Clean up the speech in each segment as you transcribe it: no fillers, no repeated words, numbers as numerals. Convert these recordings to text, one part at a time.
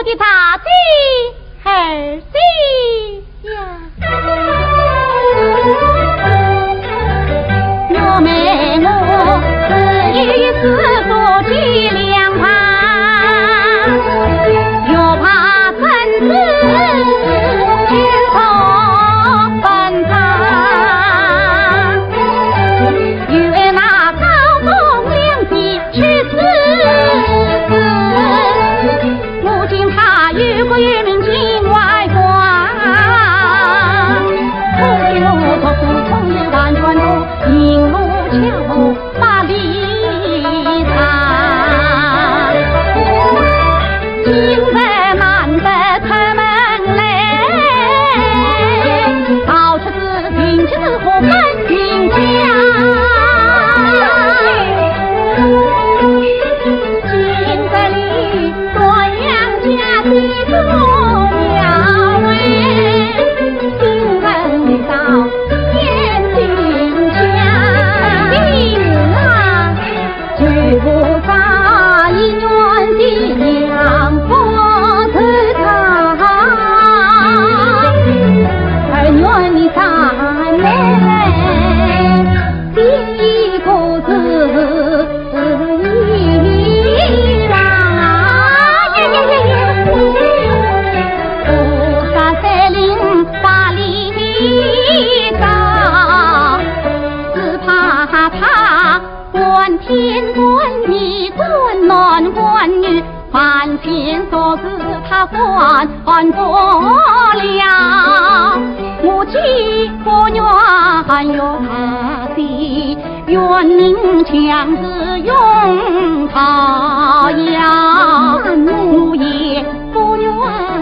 我的大姐儿媳呀，我妹我只一次做起两旁，又怕孙子去头奔堂，与那高公两地去死。母亲她有个月名进外光，父亲我做父从也完全都引路桥把理他，今在难得开门来，到处是亲戚是和本亲家。天官地官男官女，凡天所事他管不了。母亲不愿有他的愿宁强子用他呀，母也不愿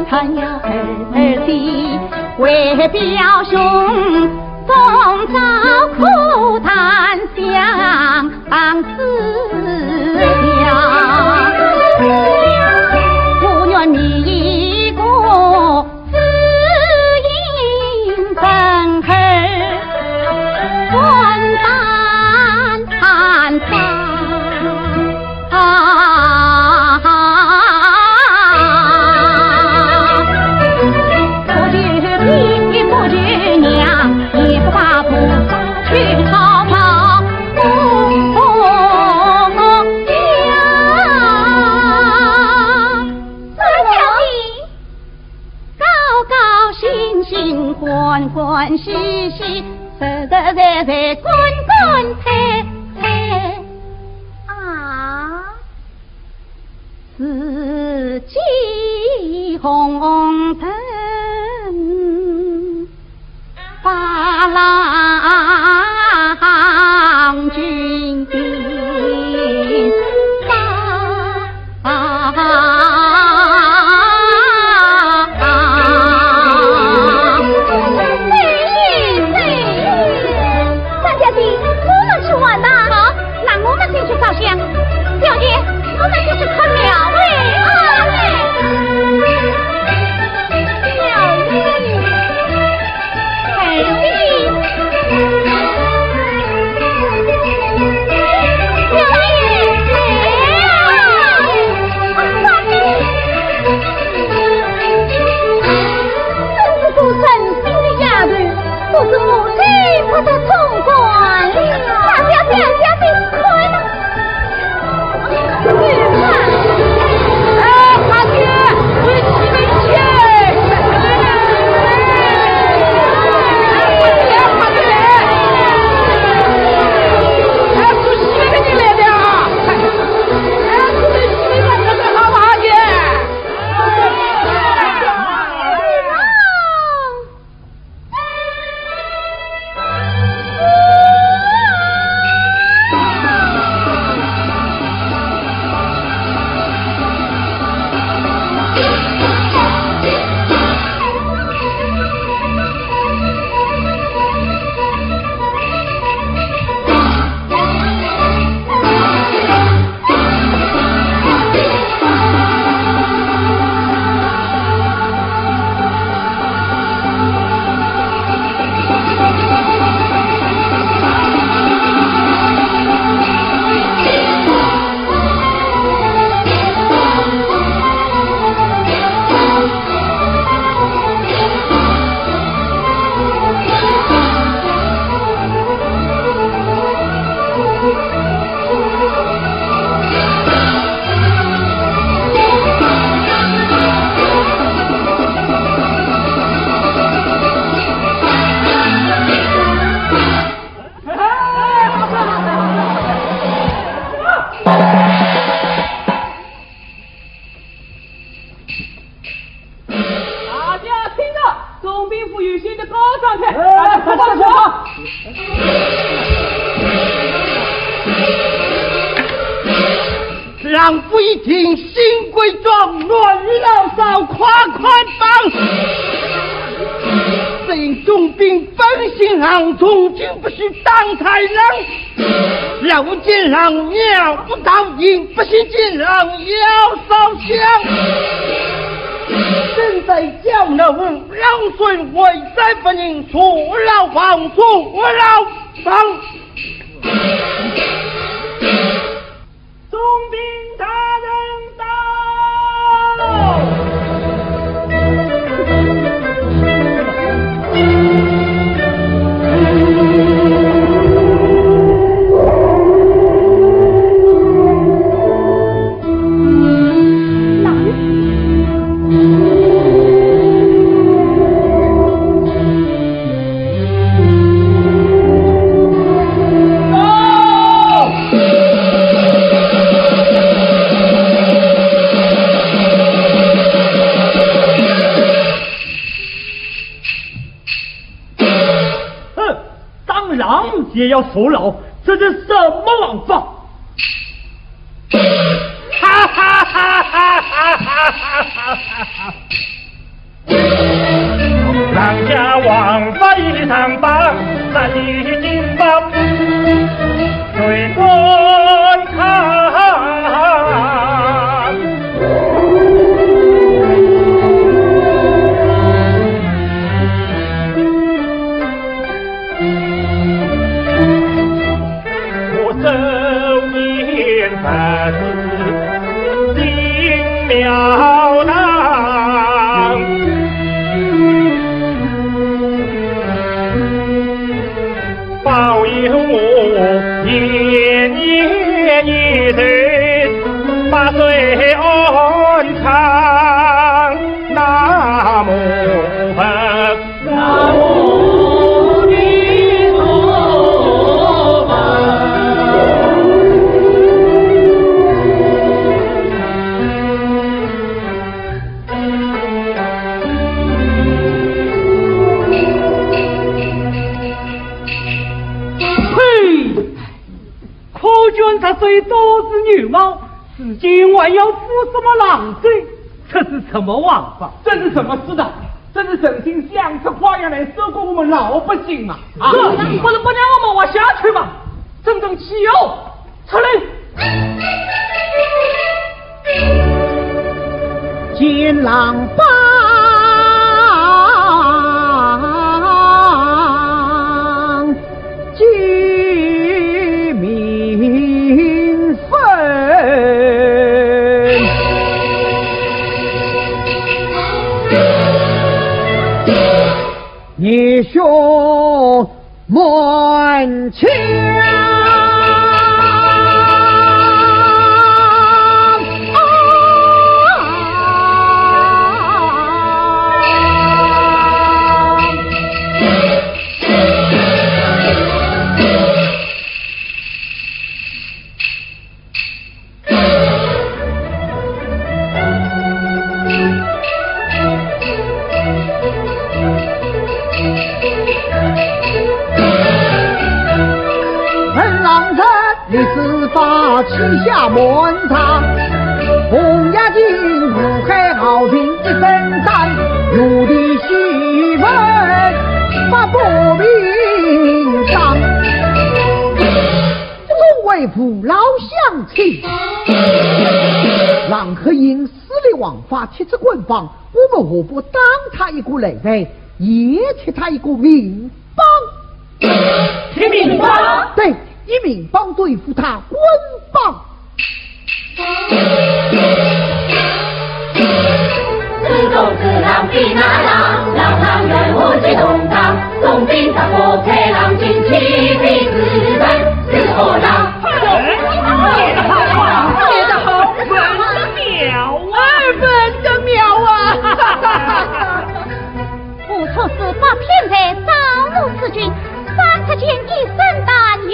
看有儿媳为表兄总遭苦叹相思呀，不愿你一个知音真儿万般叹不惧爹不惧娘，也不怕菩萨去逃跑。欢欢喜喜，实实在在，滚滚彩彩啊！四季红尘，八郎君小姐，我们就是看庙哎，上去，快放手！让不一定新贵状，乱老少夸夸当。只因重兵本性行，从今不许当才能。让我见上庙不到营，不许见上要烧香。身在江南，让孙为在不宁，除老黄除老伤。总兵大人到。也要受劳，这是什么王法？哈哈哈哈哈哈哈！当家王法一场棒，三一金棒，对观看。妙当，保佑我年年一日百岁安康。南无佛，南无弥陀佛。他虽都是女貌，至今还要负什么狼罪？这是什么王法？这是什么事的？这是神仙想出花样来收购我们老百姓嘛！啊，不能不让我们往下去嘛！正正气候，出来！金狼帮。你兄满腔你自发旗下满堂，红牙金五海豪情一身战，如地戏文发不平常。众位父老乡亲，郎可因私立王法贴着棍棒，我们何不当他一个累赘，也贴他一个民帮？贴民帮？对。以民帮对付他棍棒，自动自浪比那浪，浪浪人物最动荡，总兵他不配浪进气比自然，是何浪？写得好，写得好，文的妙啊，文的妙啊！不错是把偏在道路此君。三可见一身胆，又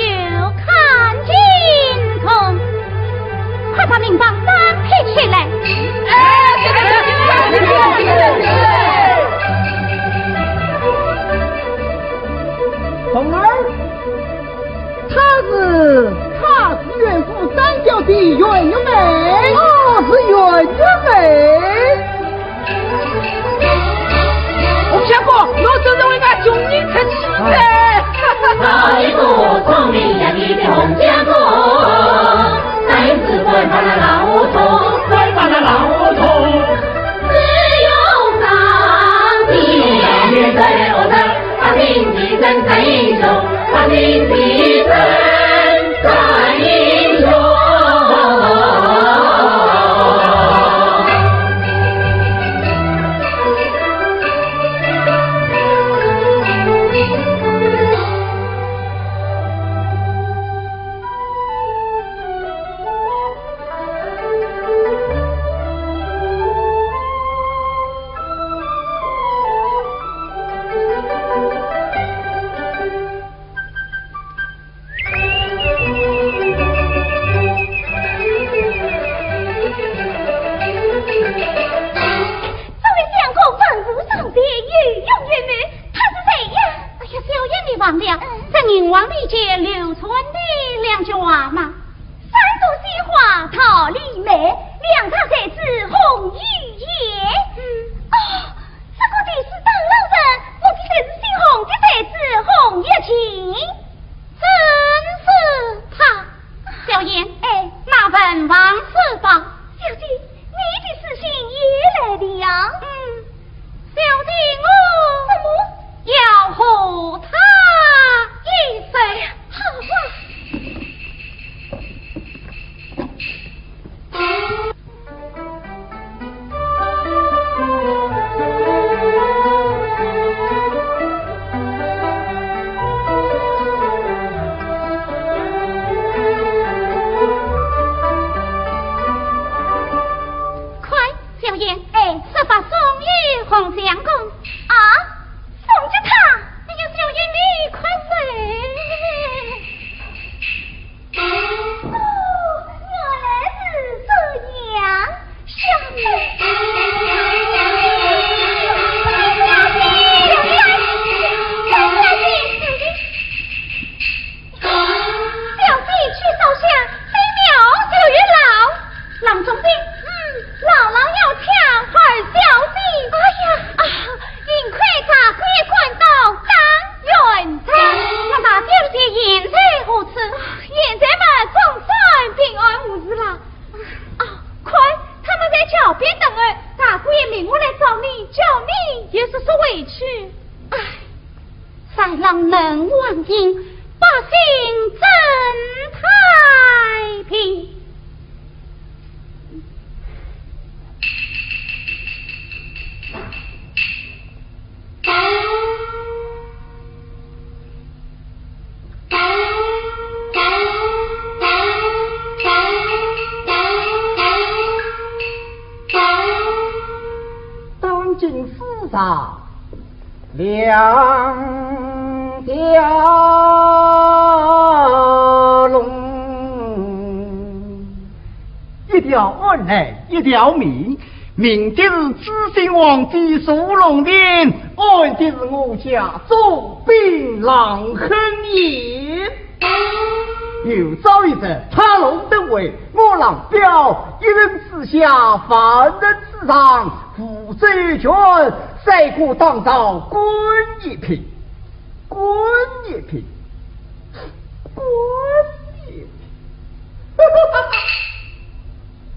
看精通，快把民帮单配起来！大明的真战英雄。两条龙，一条恩爱，一条命。明今日知信皇帝属龙殿，安今日我家重兵狼亨也。有朝一日插龙登位，我郎彪一人之下，万人之上，负责一权，赛过当朝滚一品，滚一品，滚一品。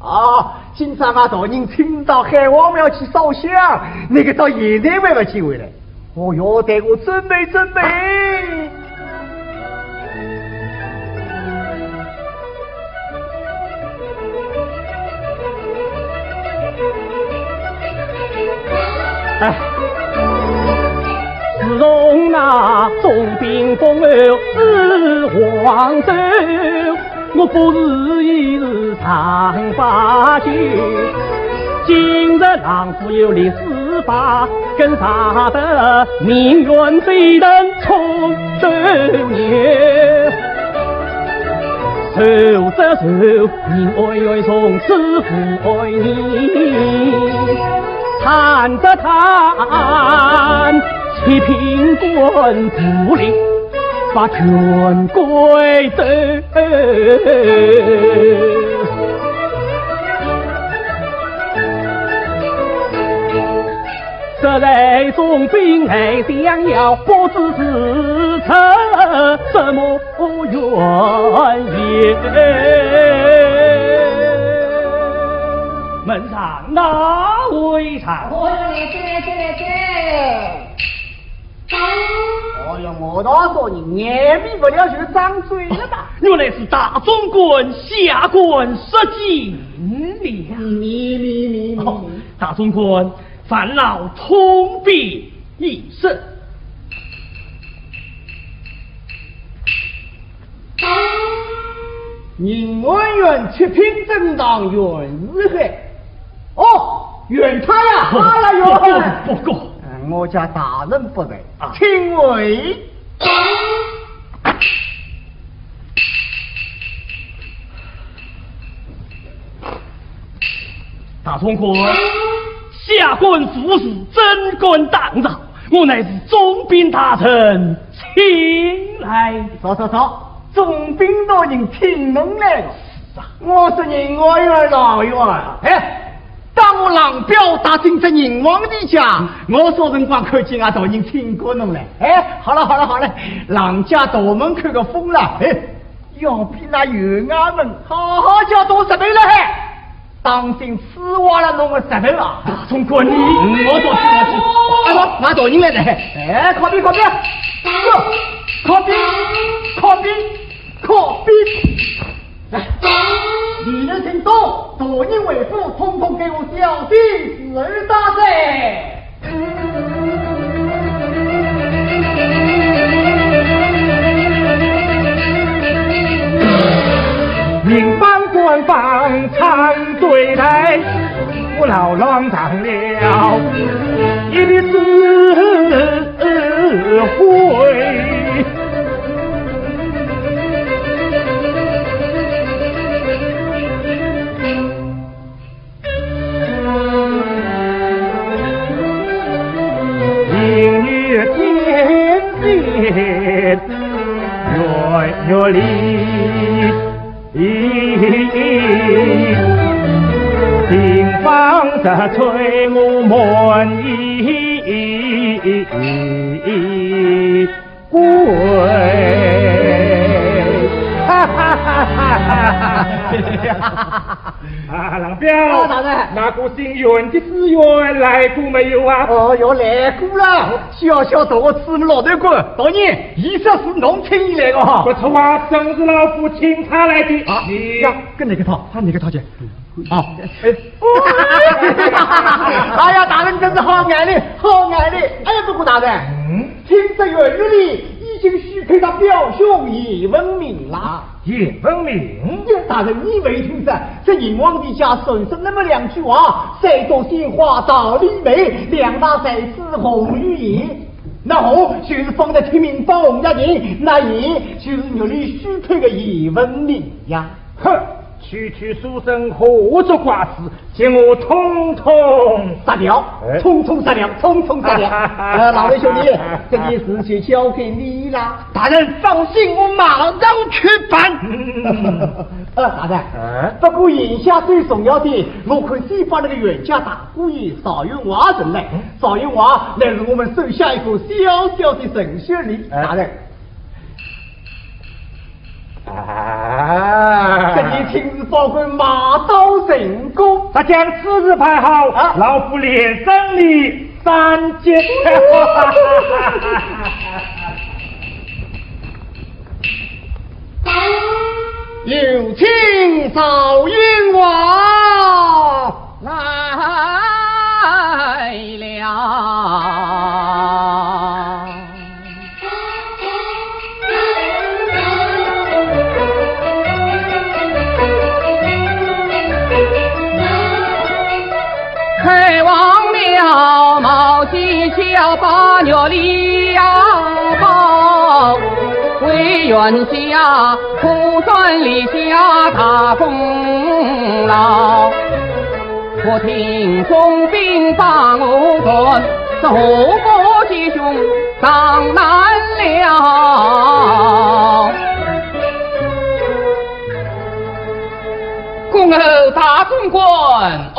啊！今朝啊，大人听到海王庙去烧香，那个到现在还没机会来。哦哟，待我准备准备。哎，自从那重兵封侯是皇手，我不是一日长发酒。今日郎夫有力司法，跟上的命运飞腾冲周年。手着手，人爱爱从师父爱你。看着他七品官不灵，把权归走。这来重兵还想要，不知是出什么原因。门上哪位上？我来。哎呀，我倒说你眼闭不了就张嘴了吧？原来是大总管下官失敬了。你，大总管烦劳通禀一声。宁文远七品正当袁日黑。哦，袁他呀，他了袁。不过，我家大人不在，请回。大总管，下官府事贞观当造，我乃是总兵大臣，请来。说，总兵大人听能来了。我是宁王院老院，当我郎表打进这宁王的家，我说人光看见啊，大人听过侬来。好了，郎家大门开个风了，要比那袁衙门好叫多十倍了当心吃坏了侬个石头啊！大总管你，我做去。拿大人来了，靠边！来，你能听懂？大人为父，统统给我小心子大噻！民邦官方常对待，我老乱当了一笔智慧。月里平房着吹我满意归，郎彪，大人，那个姓袁的资源来过没有啊？要来过了，小大我吃老头官，大人，意思是农村以来的哈。不错啊，正是老夫请他来的。你呀，跟哪个套？他哪个套去？哎呀，大人真是好爱你，不过大人，听这元日里已经许配他表兄叶文明了。叶文明，大人你没听噻？这宁王的家顺生那么两句话，谁多鲜花道理美，两大才是红玉叶。那红就是放在天明包红家人，那叶就是我里许配的叶文明呀。哼！区书生何足挂齿，将我统统杀掉，统统杀掉。老魏兄弟，这件事就交给你了。大人放心，我马上去办。大人，不过眼下最重要的，我看先把那个袁家大姑爷邵元华人来，邵元华乃是我们手下一个小小的陈学礼。大人。这一听是报官马到成功，他将此日排好，老夫连胜利3节。有请邵元华来了。开往了毛鸡桥把牛里呀包，为元家苦算立下大功劳。我听总兵把我管，这后国吉凶当难了。恭候大总管安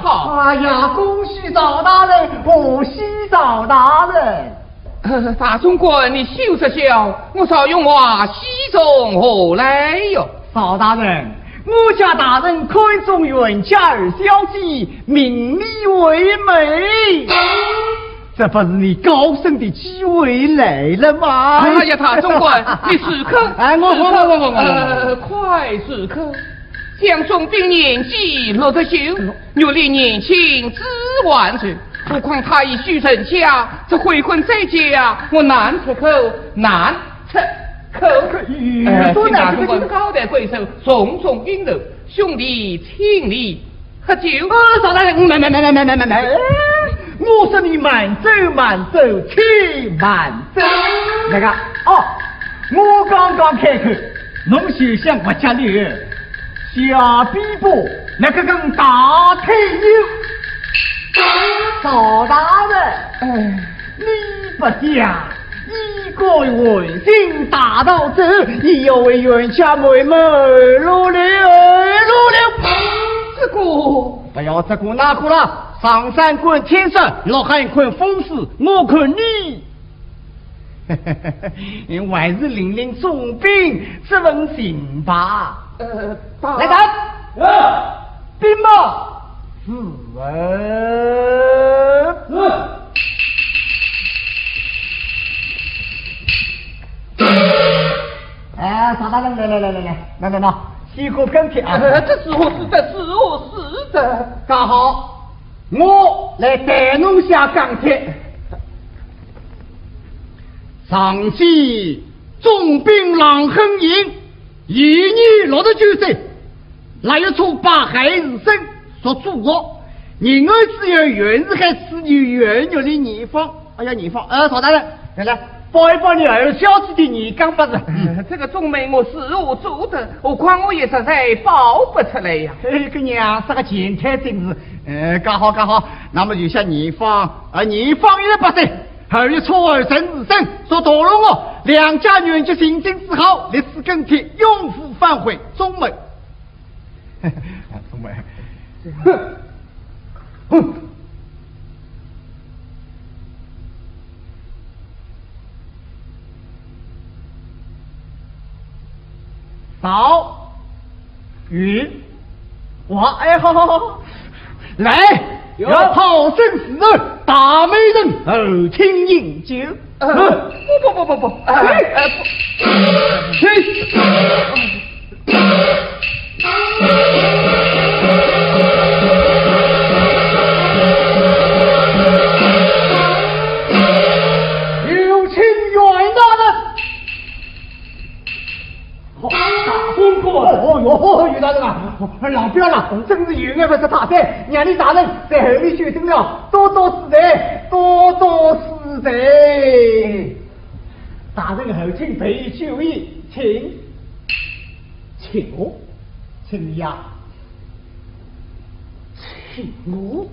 好。哎呀，恭喜赵大人，恭喜赵大人。大总管，你休息休，我邵元华喜从何来哟？赵大人，我家大人看中袁家二小姐，名利为美，这不是你高升的机会来了吗？哎呀，大总管，你时刻，哎，我，快时刻。江总兵年纪落得秀，阅历年轻知万岁。何况他已许人家，这回婚在家，我难出口，难出口。请大总管高抬贵手，重重应柔，兄弟请你喝酒。少大人，没，我说你慢走，且慢走。那个我刚刚开口，侬就想我家里人小逼伯那个跟大腿牛，少大人，你不想一个文心大道走，你要为冤家妹妹而落了。这个不要这个那个了，上山看天色，落海看风势，我看你。还是领重兵，这份行吧。来人，兵马是沙大人，来，西河跟帖啊！这是我是的，刚好我来带侬下钢铁。上期重兵狼横营，一年落得九岁，那一处八海日生所助我，人儿只有原是还是有原有的地方。哎呀，地方，曹大人，来，报一报你儿小子的年纲不是？这个中美我是我做的，何况我也实在报不出来呀。这个娘是个前台真是，刚好，那么就像年方180岁。2月初2生日生所堕落我两家女就行经之后，历史更替，永福返回中美。中美，哼。少云，哇，哎，好，来，要好生时日，大美人后请饮酒。不，有请袁大人。大风过，袁大人啊，老不要了，真是有眼不识大赛，让你大人在后面修正了，多多施财。大人后请陪酒宴，请我，请你呀，请我。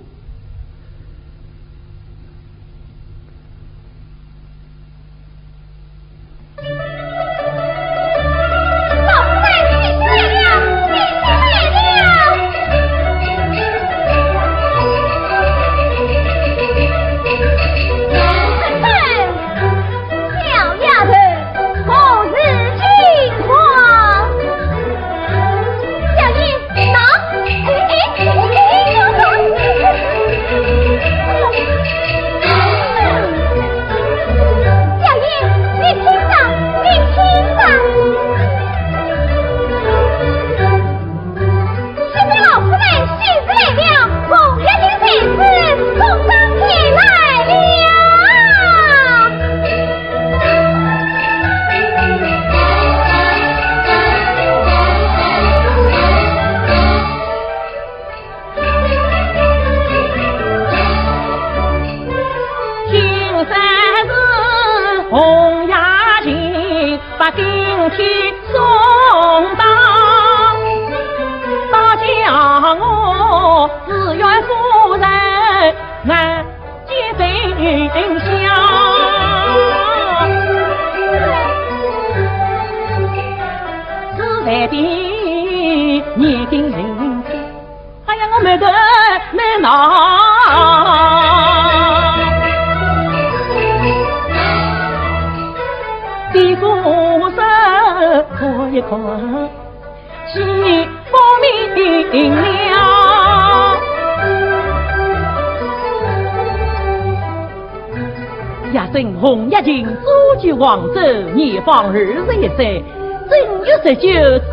生洪一情，祖居黄州，年方21岁，正月19，子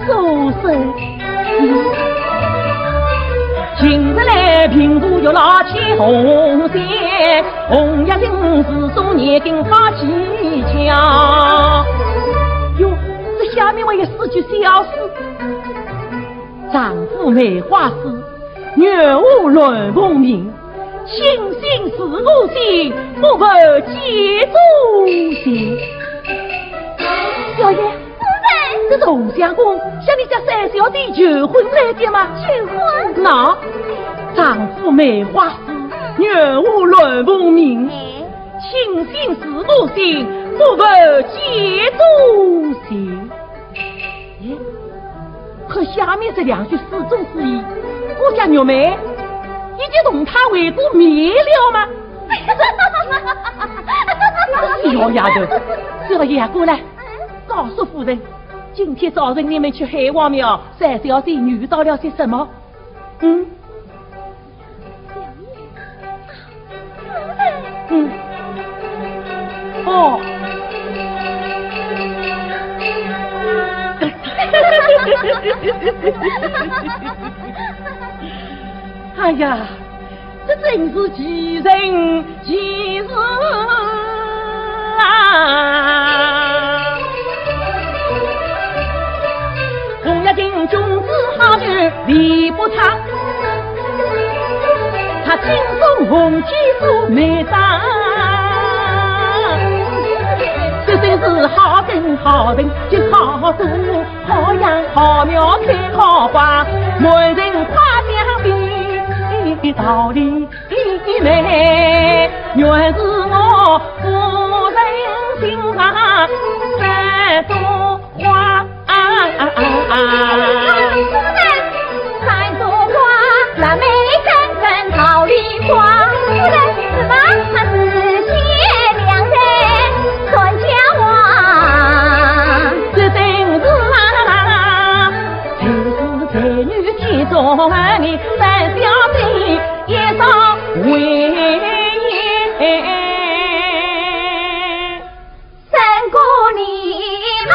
时收生。今日来平步又老起红线，洪一情自送年羹好气强。哟，这下面我有4句小诗：丈夫梅花诗，女巫论功名。清心似无心，不负节中心。小爷，这同乡公向你家三小弟求婚来的吗？求婚？那丈夫梅花诗，女巫论功名。清心似无心，不负节中心。耶，可下面这2句诗中之意，我家玉梅已经同他为过灭了吗？小丫头，小爷过来，告诉夫人，今天早晨你们去海王庙三小弟遇到了些什么？哦。哎呀，这真是奇人奇事啊！洪一情君子好酒理不差，他轻松红旗书没长，这真是好根好人就好树，好养好苗开好花，门人夸奖的道理美，原是我夫人心上三朵花。夫人，三朵花，那美根根桃李花。夫人，是吗？他是贤良人，传家话。这真是啊，才是才女天中你三小弟一上为言，三姑你嘛，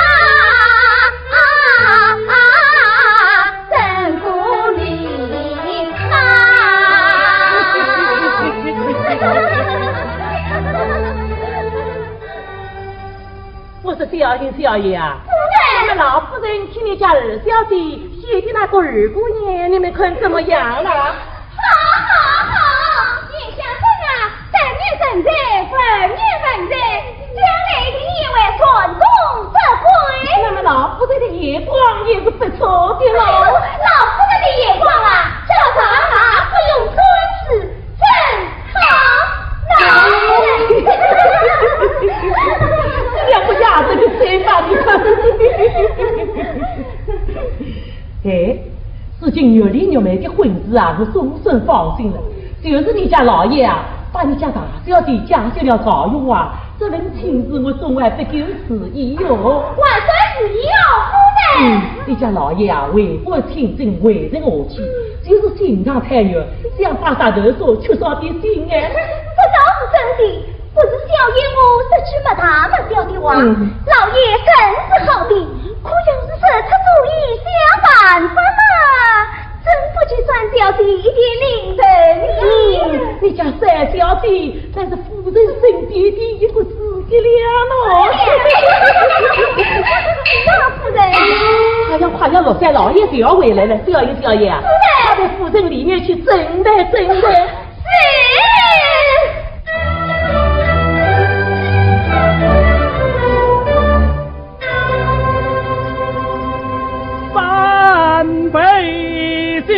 三姑你嘛。我说小爷啊，你们老夫人替你家二小弟写的那个二姑娘，你们看怎么样了？好，你相信啊，三女神在，本女本在，将来的你为传宗接辈。那么老夫人的眼光也是不错的喽。老夫人的眼光啊，这长啊不用尊师，真好。两个丫头就谁把你看？哎，如今月里月妹的婚事啊，是总算放心了。就是你家老爷啊，把你家大小姐讲究了赵勇啊，这份亲事我总还不够此意哟。万岁旨意哦，夫人。你家老爷啊，为国亲政，为人和气，就是心肠太软，想把大头说缺少点心哎。这倒是真的。不是小爷我失去了他们表的话，老爷更是好的，可要是设出主意想办法嘛，真不去算小弟一点零头。你家三小弟那是夫人身边的一个自己俩咯。老夫人，快要落下老爷就要回来了，小爷啊，他到府城里面去整的。是。三杯酒，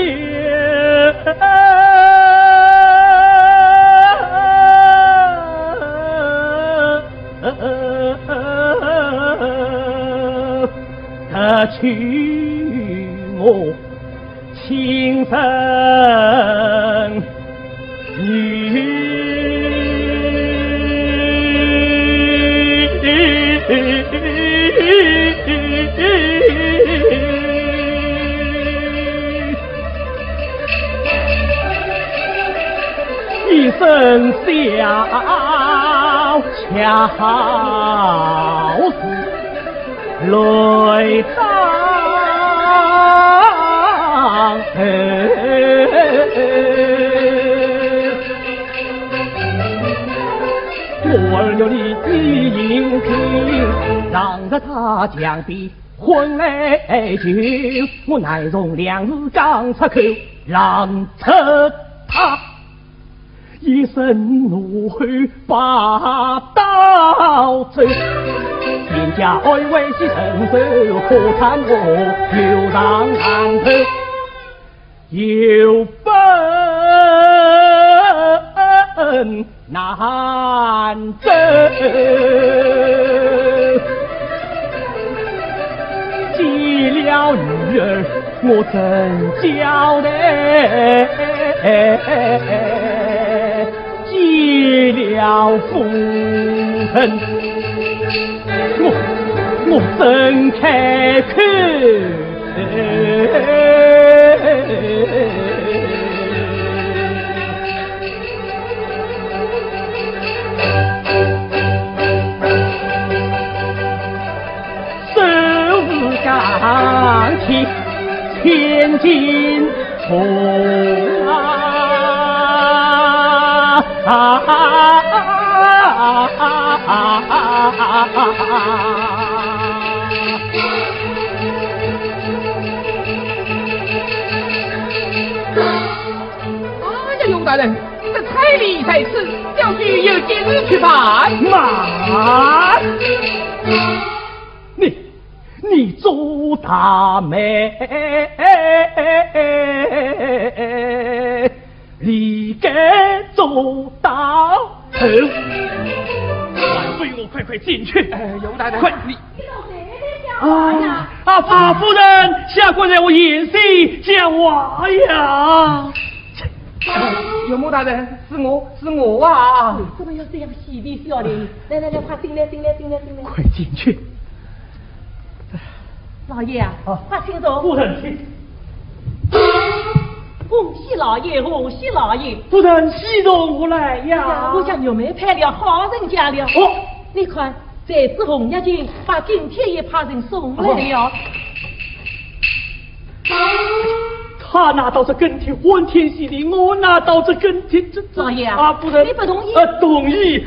他取我情深女。一声响。了巧事来当我儿有你的应聘，让着他将笔婚来就，我乃容两日刚出口，让着他一声怒吼把刀走，天家爱为其承受，可叹我流浪浪头有本难走，急了女儿我怎交代，急了夫人我怎开口，钢铁千斤重永大人，这彩礼在此，小婿有今日去办。妈，你做大妹，你该做大头。万岁，我快进去。永大人，快你。法夫人，下官让我演戏讲话呀。有穆大人，是我啊！怎么要这样嬉皮笑脸？来，快进来！快进去！老爷啊，快请坐。夫人，请。恭喜老爷，恭喜老爷！夫人，喜容我来呀！我家玉梅派了好人家了。哦，你看，这次红日军把今天也派人送来了。他拿到这跟帖欢天喜地，我拿到这跟帖老爷啊，夫人，你不同意？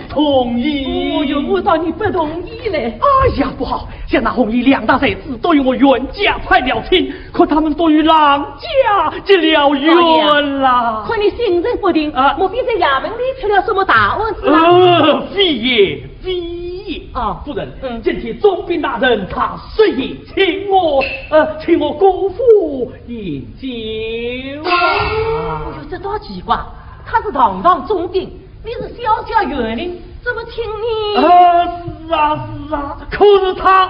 同意。哦哟，我当你不同意嘞。哎呀，不好，像那红衣两大才子都与我冤家派了亲，可他们都与郎家结了冤了。可你心神不定啊，莫非在衙门里出了什么大案子啊？非也。啊，夫人，今天总兵大人他虽也请我姑父饮酒。哎呦，这多奇怪！他是堂堂总兵，你是小小园林，怎么请你？是啊，可是他，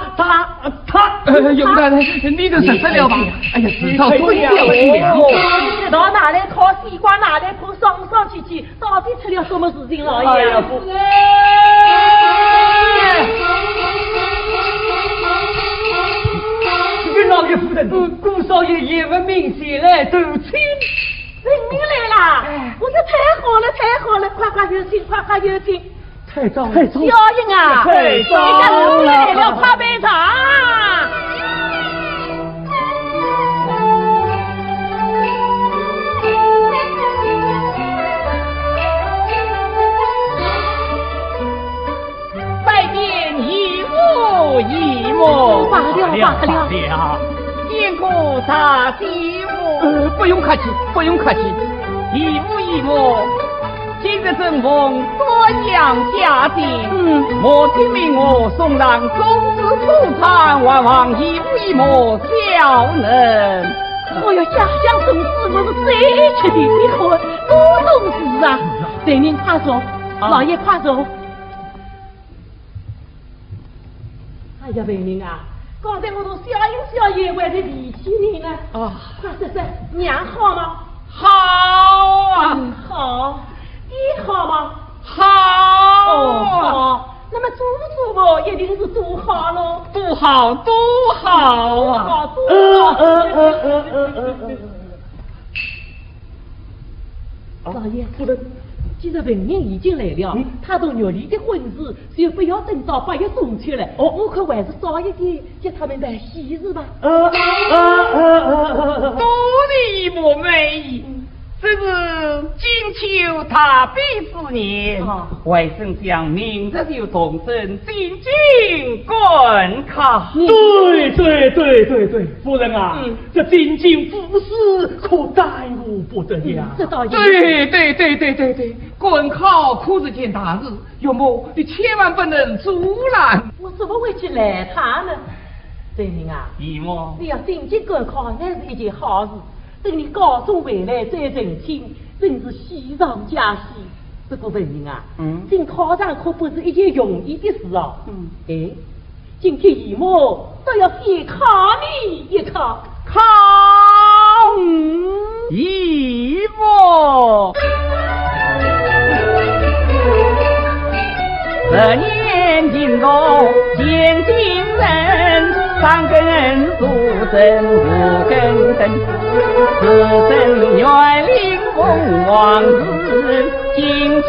永大人，你就实了吧？哎呀，知道多了知道拿来烤西瓜，拿来碰上去，到底出了什么事情了？哎呀，夫人。老爷夫人，顾少爷也闻名前来投亲，人民来啦！我说太好了，快有请！太早了，小英啊，太早了，来了，快杯茶。拜见姨母，罢了。见过大媳妇。不用客气。姨母，今日正逢多养家境，我听命我送上公子出场，望姨母效能。我要家乡总是我是最确定的婚，我懂事啊。对您快走，老爷快走。哎呀，为民啊！刚才我从小爷为了提起你呢。快说，娘好吗？好啊，好。你好吗？好。好。那么祖母一定是都好喽。都好啊。老爷夫人，既然文人已经来了，他同玉丽的婚事就不要等到8月中秋了。我可还是早一点接他们办喜事吧。多礼莫美。这是金秋踏壁之年，外甥将明日就动身进京观考。对，夫人啊，这进京府事可待我不得呀。这倒也对，观考可是件大事，有某你千万不能阻拦。我怎么会去赖他呢？证明啊，姨母，你要进京观考，那是一件好事。等你高中回来再成亲，真是喜上加喜。不过文明啊，进考场可不是一件容易的事哦。今天姨母都要先考你一考。考姨母，这年进宫见金人，三根树针五根灯，此生愿领凤凰子，金秋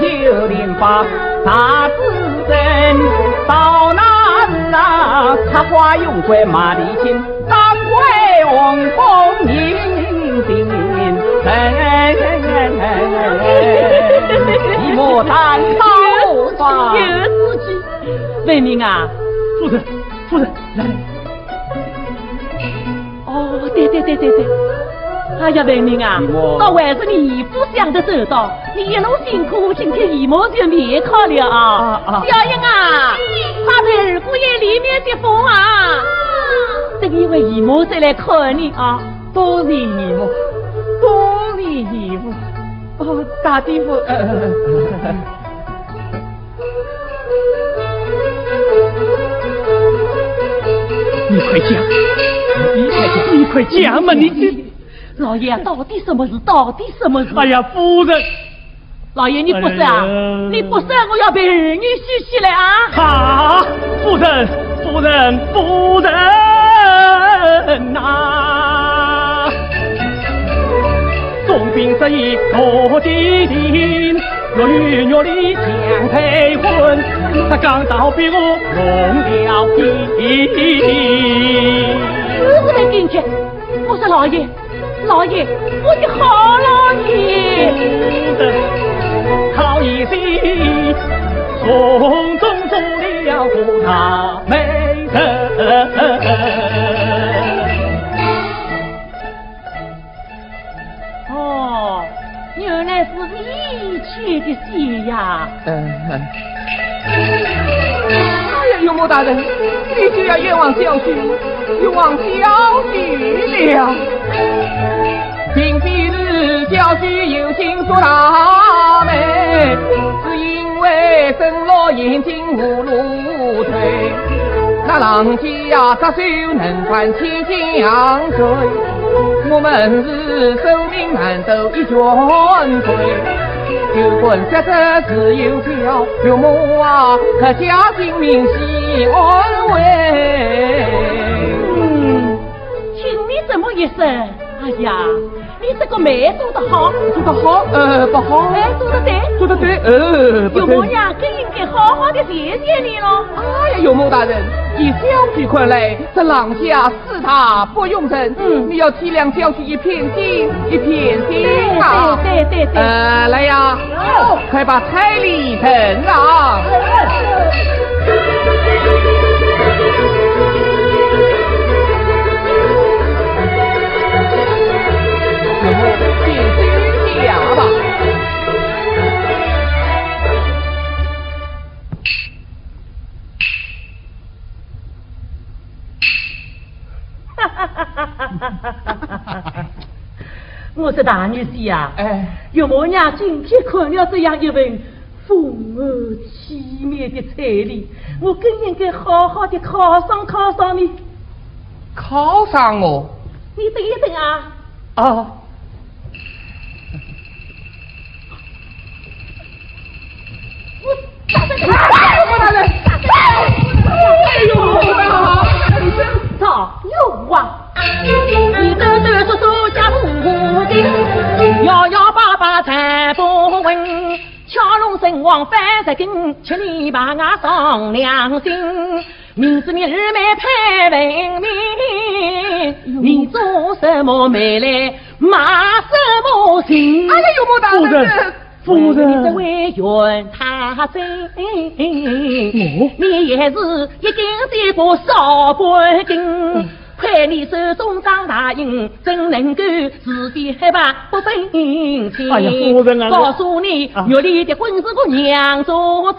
连发大子身。到那日啊，插花用归马蹄轻，当归红枫迎宾一莫谈好吧。有事情，文明啊，夫人，来。哦，对。哎呀，文明啊，倒还是你姨夫想得周到，你一路辛苦，今天姨母就免考了啊。小英啊，快陪姑爷里面接风啊。等一位姨母再来看你啊。多谢姨母。哦，大地夫，你快讲嘛！你老爷，到底什么事？哎呀，夫人，老爷你不是啊？你不是，我要被儿女许起来啊！好，夫人呐！总兵这一多地定，与玉里将配婚，他刚到比我容了兵。我在进去，我说老爷，我的好老爷，好一些，从中做了不大美人。哦，原来是你切的血呀！哎呀，有莫大人，你就要冤枉小婿了。今日小婿有心做大媒，是因为生了眼睛无路退。那郎家只手能管千金养水，我们是寿命难斗一卷水。有棍杀者只有条，刘某啊，可家性命系安慰。听你这么一声，哎呀，你这个媒做得好，不好，做得对，不对。有母娘更应该好好的谢谢你了。哎呀，有某大人，以小婿看来，这郎家视他不用人，你要体谅小婿一片心啊。对。来呀，快把彩礼呈啊。我说大女婿呀，有母娘今天看了这样一份丰厚凄美的彩礼，我更应该好好的犒赏你。犒赏我？你等一等啊！哦。我大人，哎呦，早有啊！你兜兜说家父的，摇摇摆摆才不稳，悄人王反在跟，请你把我上良心。明知你日没配文明，你做什么没来骂什么心？哎呀，有莫大人，夫人的委员他真，你也是一定得过少半斤。亏你手中张大印，怎能够是非黑白不分清？哎呀，夫人啊！告诉你，岳里的婚是个娘做主，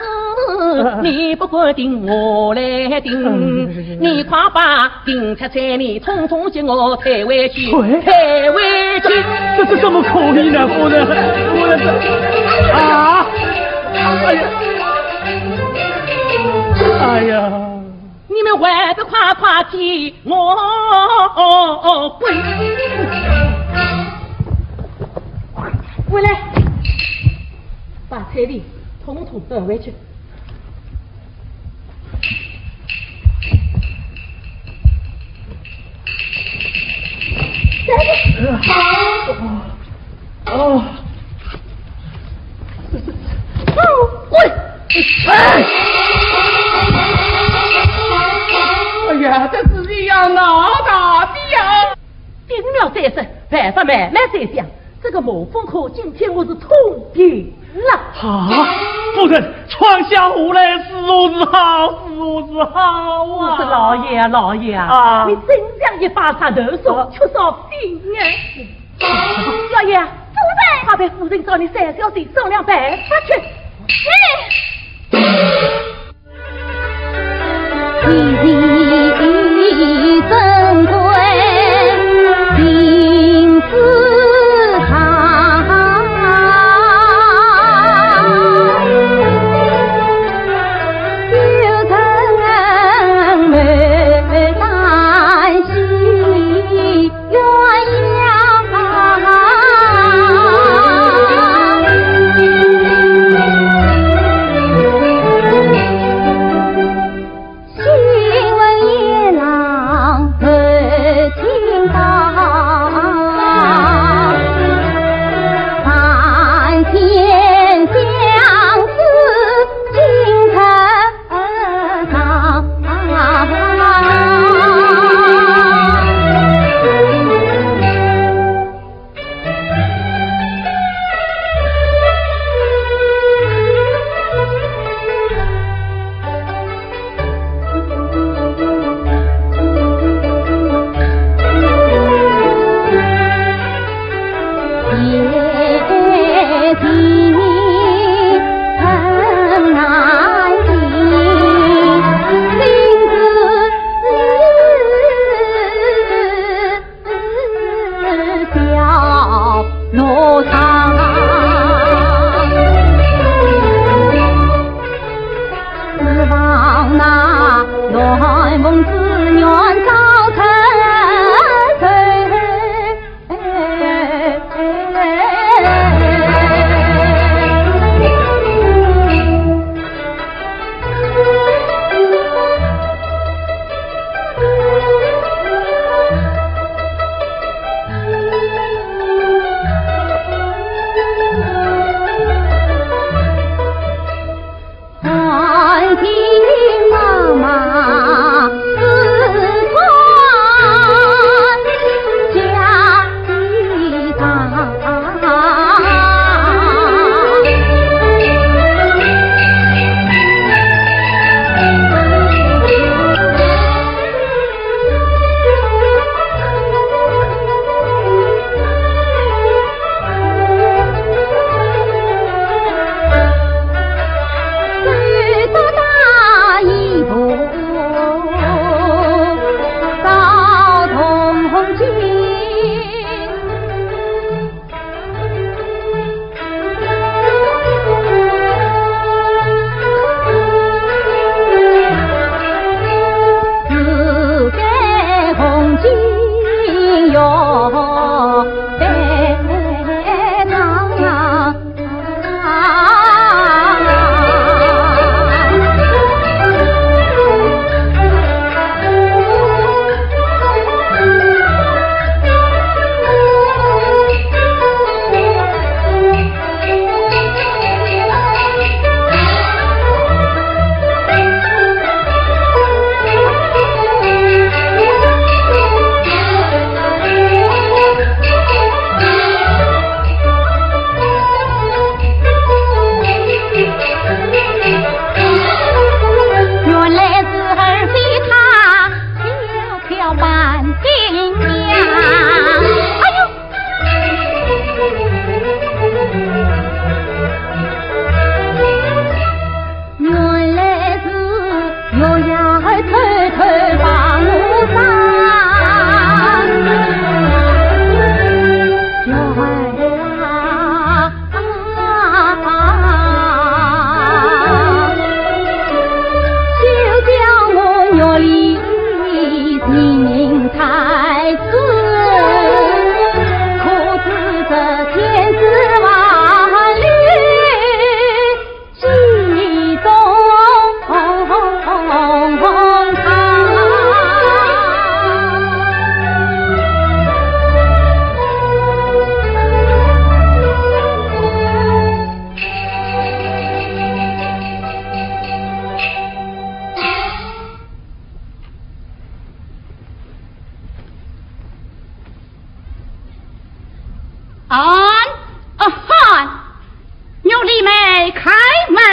你不管定我来定。你快把定出彩礼统统接我退回去，退回去。这是什么口音呢，夫人？夫人啊！哎呀！哎呀！你们还不快快替我滚！回来，把彩礼统统带回去。哦，滚！哎呀，这是你要闹大的呀！定了再生，办法慢慢再想。这个某风口今天我是痛定了。啊，夫人，闯下祸来，是我是好，是我是好啊！是老爷啊，老爷啊！你真想一把插头说，缺少心啊！老爷，夫人，他被夫人找你3小时商量办法去。一珍贵金丝堂，有城门担心鸳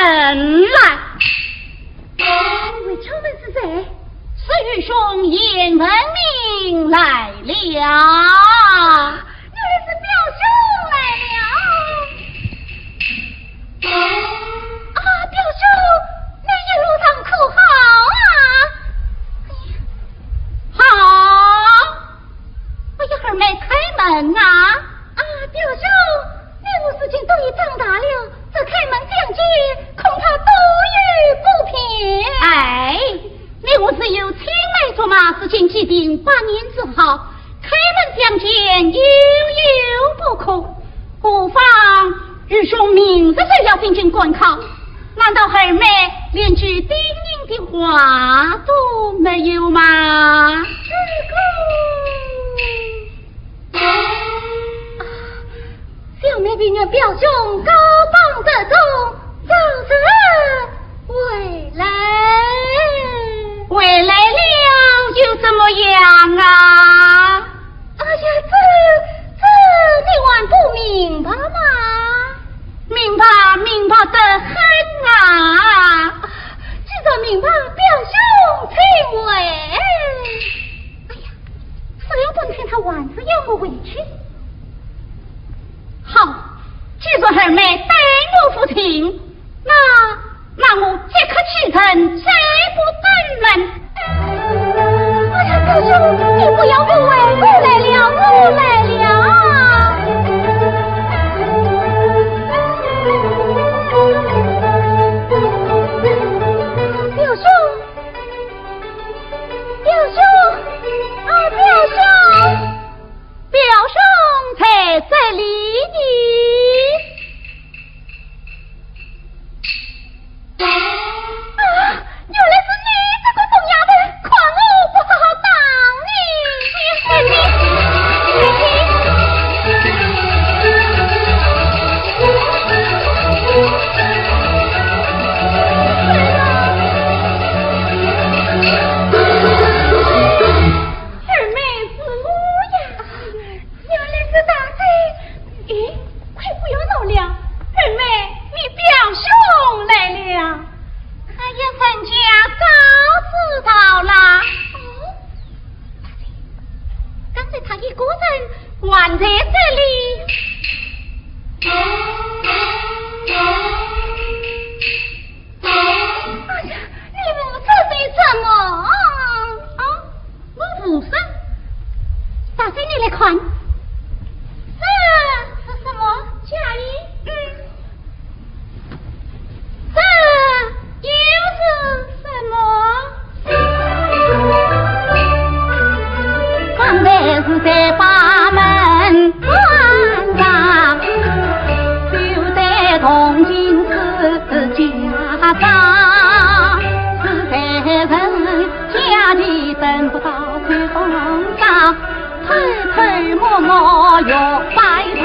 来。这位敲门是谁？是玉兄尹文明来了。原来是表兄来了。啊，表兄，你一路上可好啊？好。我一会儿没开门呐。啊，表兄，你我事情都已长大了，这开门讲解，恐怕多于不平。哎，你我是有青梅竹马，事情既定，把您治好，开门讲解悠悠不可。不妨日兄明日就要进京观考，难道二妹连句叮咛的话都没有吗？小妹比你表兄高榜得中，早着回来了又怎么样啊？哎呀，这你还不明白吗？明白得很啊！既然明白，表兄请回。哎呀，只有本天他晚上要我回去。好，既然二妹待我父亲，那我即刻启程，谁不等人？哎呀，表兄，你不要误会，我来了。表兄才在里呢。原来是你这个疯丫头，看我不好好当你！二妹是我呀，原来是大姐。咦，快不要闹了，二妹，你表兄来了。他也曾家早知道啦。刚才他一个人玩在这里。哎呀，你无事的什么？我无事。大姐，你来看，这是什么？嫁衣？这又是什么？方才是在把门关上，就在同情是家长，是在人家里等不到吹风上，推摸摸又摆他。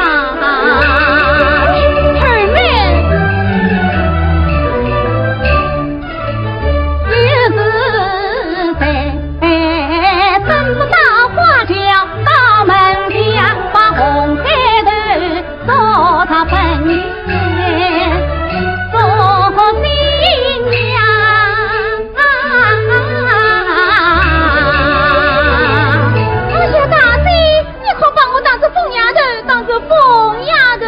当着疯丫头，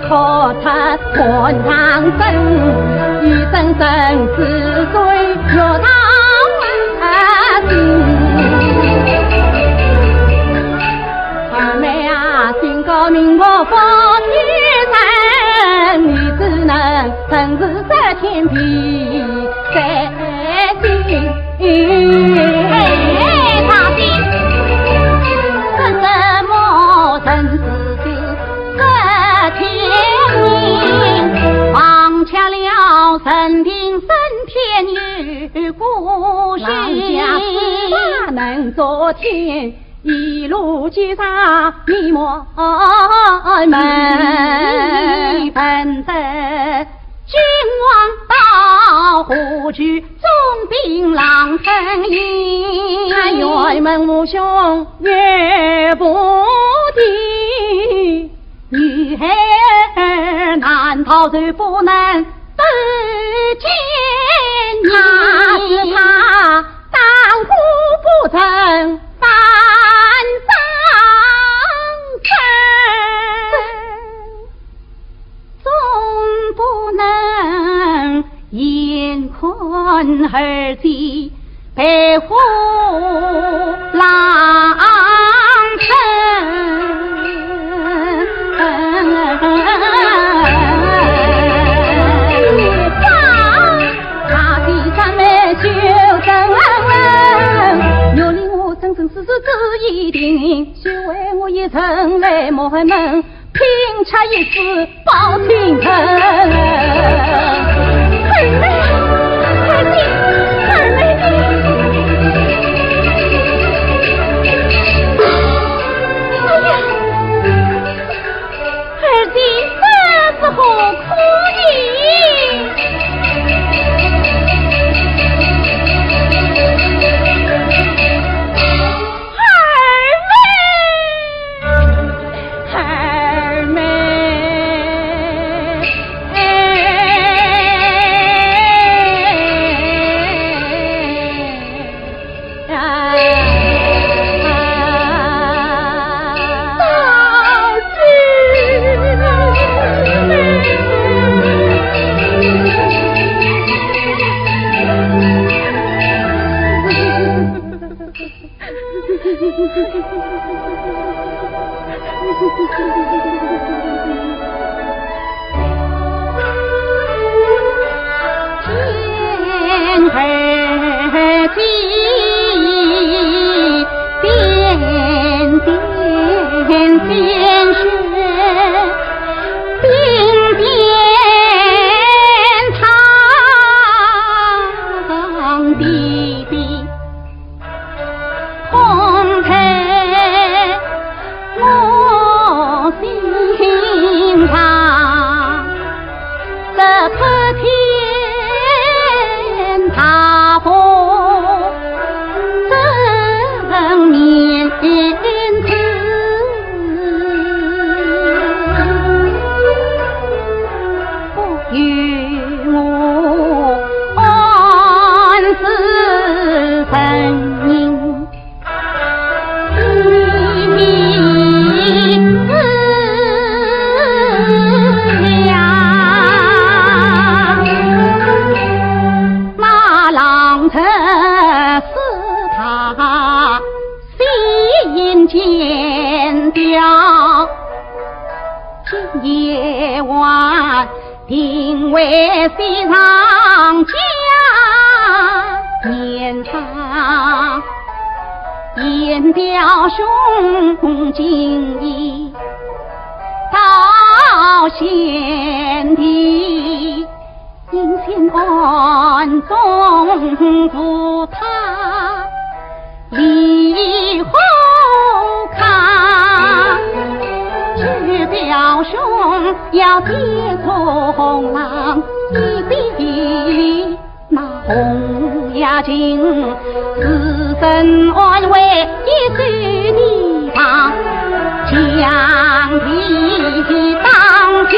可他官堂生，一生生死罪若他心。二妹啊，心高明我风雨生，你只能生是在天地在心。他的这什么生死在天命，放下了神定升天与孤星，哪能昨天一路击杀密谋门，本得君王到虎踞总兵郎声音，辕门无兄岳不敌，女儿难逃罪不能得见你，他是他当苦不成半上身，总不能眼困儿妻陪护郎身。他的三妹修正有令我生生世世只一定，就为我一生来磨门，拼差一死报亲仇。二妹，二弟，二妹二弟，这是何苦意？二妹，夜晚定为西上家，年上言表兄敬意，到先帝应先安中扶他离后康，只表兄要接从郎一比那红牙精自身安慰一岁地方，将地当天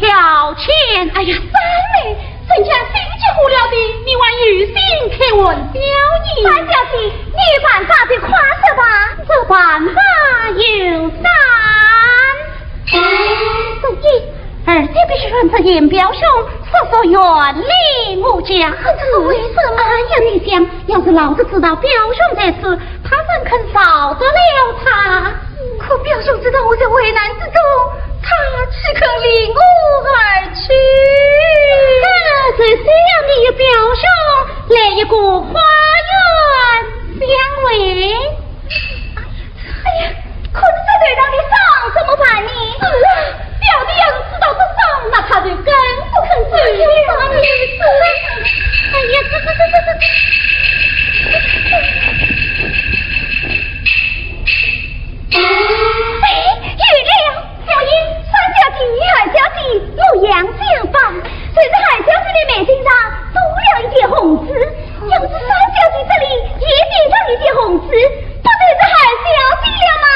条钱。哎呀，三妹，人家心急糊了的，你还有心去问小姨？三小姐，你办法的夸饰吧，这办法有三。第一，儿子必须顺着严表兄说远离我家。这为什么呀？你想，要是老子知道表兄在此，他怎肯饶得了他？可表兄知道我在危难之中，他岂肯离我而去？最需要你与表兄来一个花园相会。哎呀，可是这得让你上怎么办呢？表弟要是知道这上，那他就更不肯自由了。哎呀，玉了，小英，三小姐、二小姐有样相仿，随着二小姐的眉心上多了一点红痣，要是三小姐这里也点上一点红痣，不就是二小姐了吗？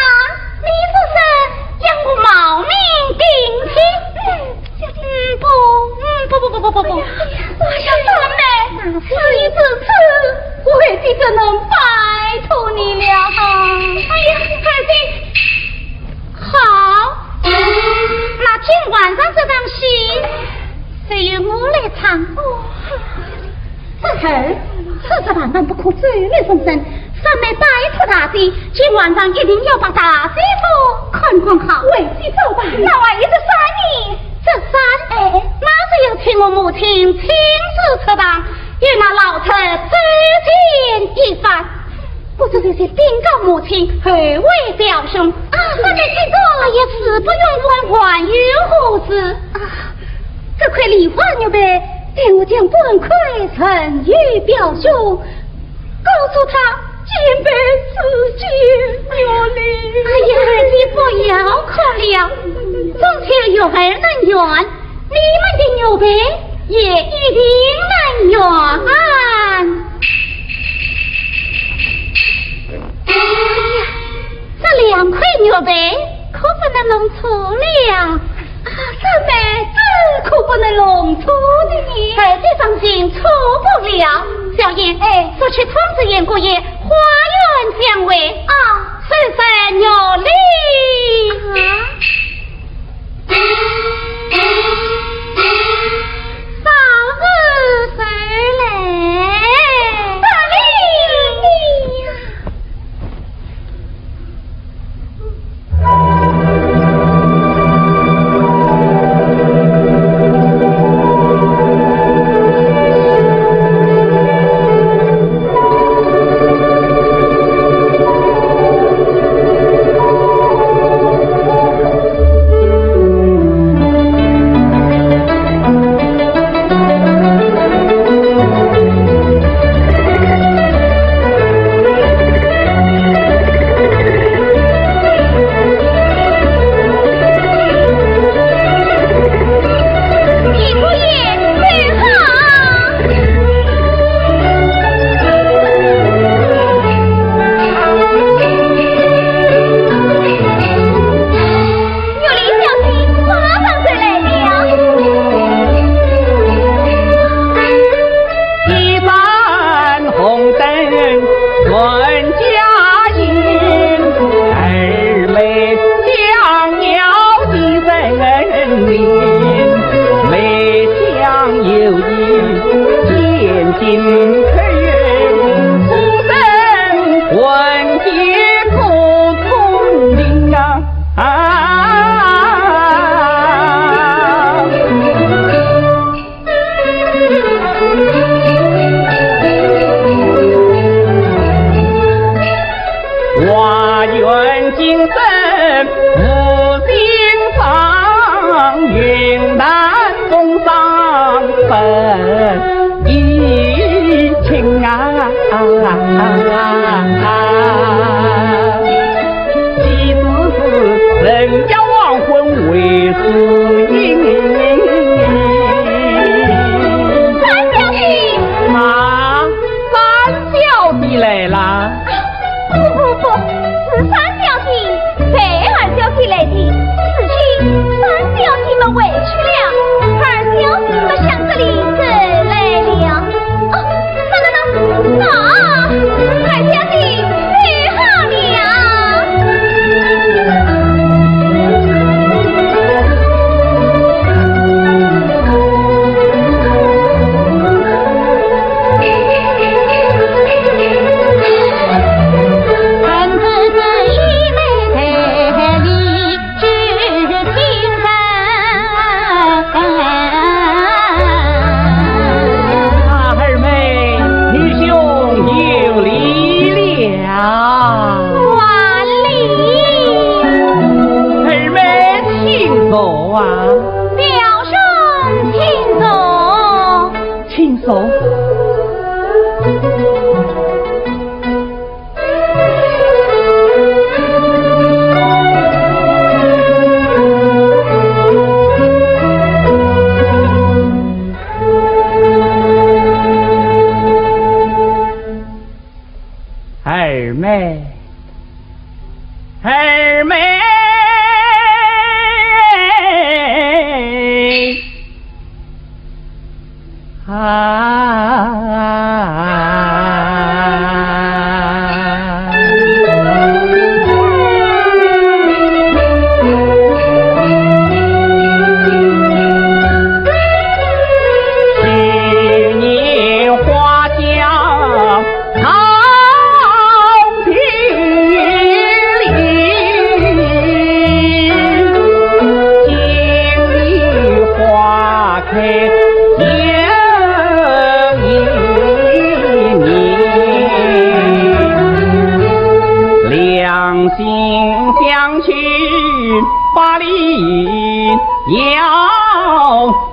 你说是让我冒名顶替？不，我想三妹，事已至此，我也只能拜托你了。哎呀，孩子，好，那天晚上这场戏，谁由我来唱？这儿此时万万不可罪孽风声，三妹拜托大姐，今晚上一定要把大媳妇看好，为其走吧。那万一这三年，这三哪是有请我母亲亲自出堂，与那老臣指见一番。我这就是禀告母亲，何为表兄？三妹听过也是不用管于何事这块梨花牛呗，待我将本块呈与表兄，告诉他坚背自己有理。哎呀，你不要可了，中秋有儿能圆，你们的牛背也一定能圆。哎呀，这两块牛背可不能弄错了。三妹，这可不能弄错的。儿子放心，错不了。小燕，速去通知严姑爷，花园相会。岁岁有礼。早日随来。大礼。委屈了。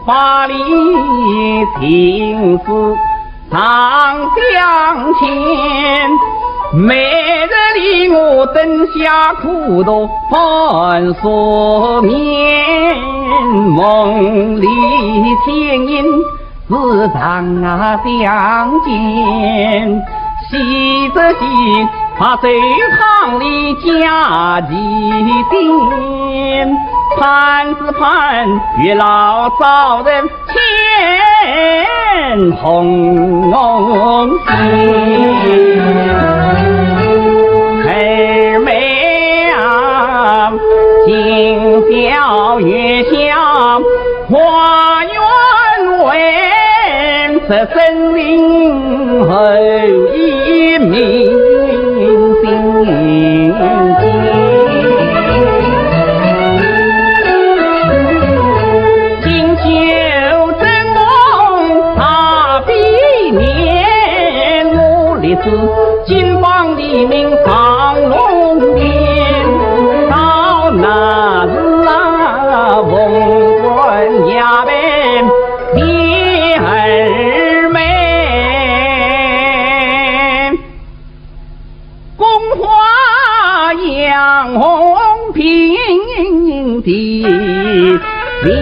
巴黎情思常相牵，每日里我灯下苦读繁锁眠，梦里牵引时常相见，喜则喜，怕水塘里加几点，盼是盼月老早人牵红线，儿妹啊，今宵月下花园闻，这森林后一明心间。金榜题名放龙殿，到那日啊，凤冠压边的儿妹，宫花杨红平地面。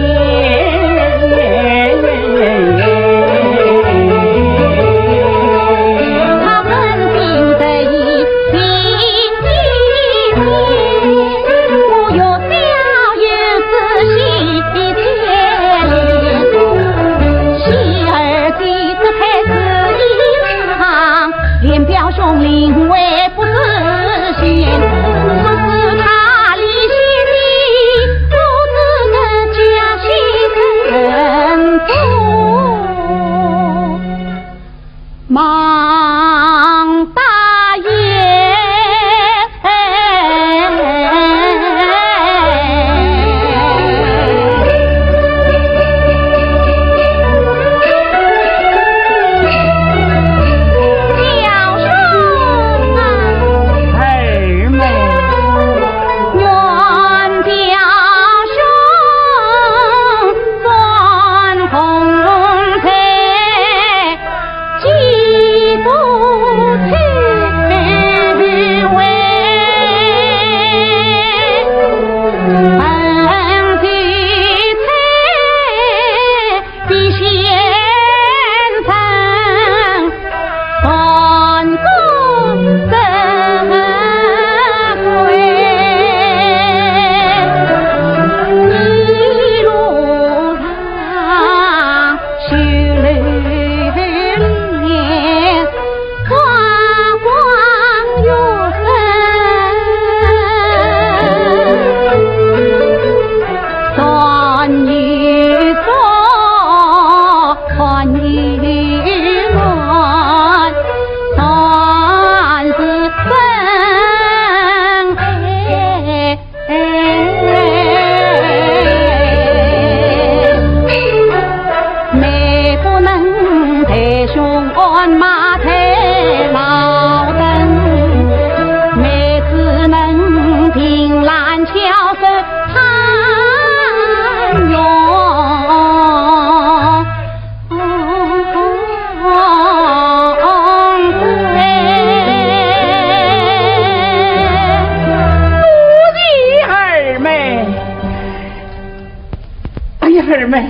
儿们，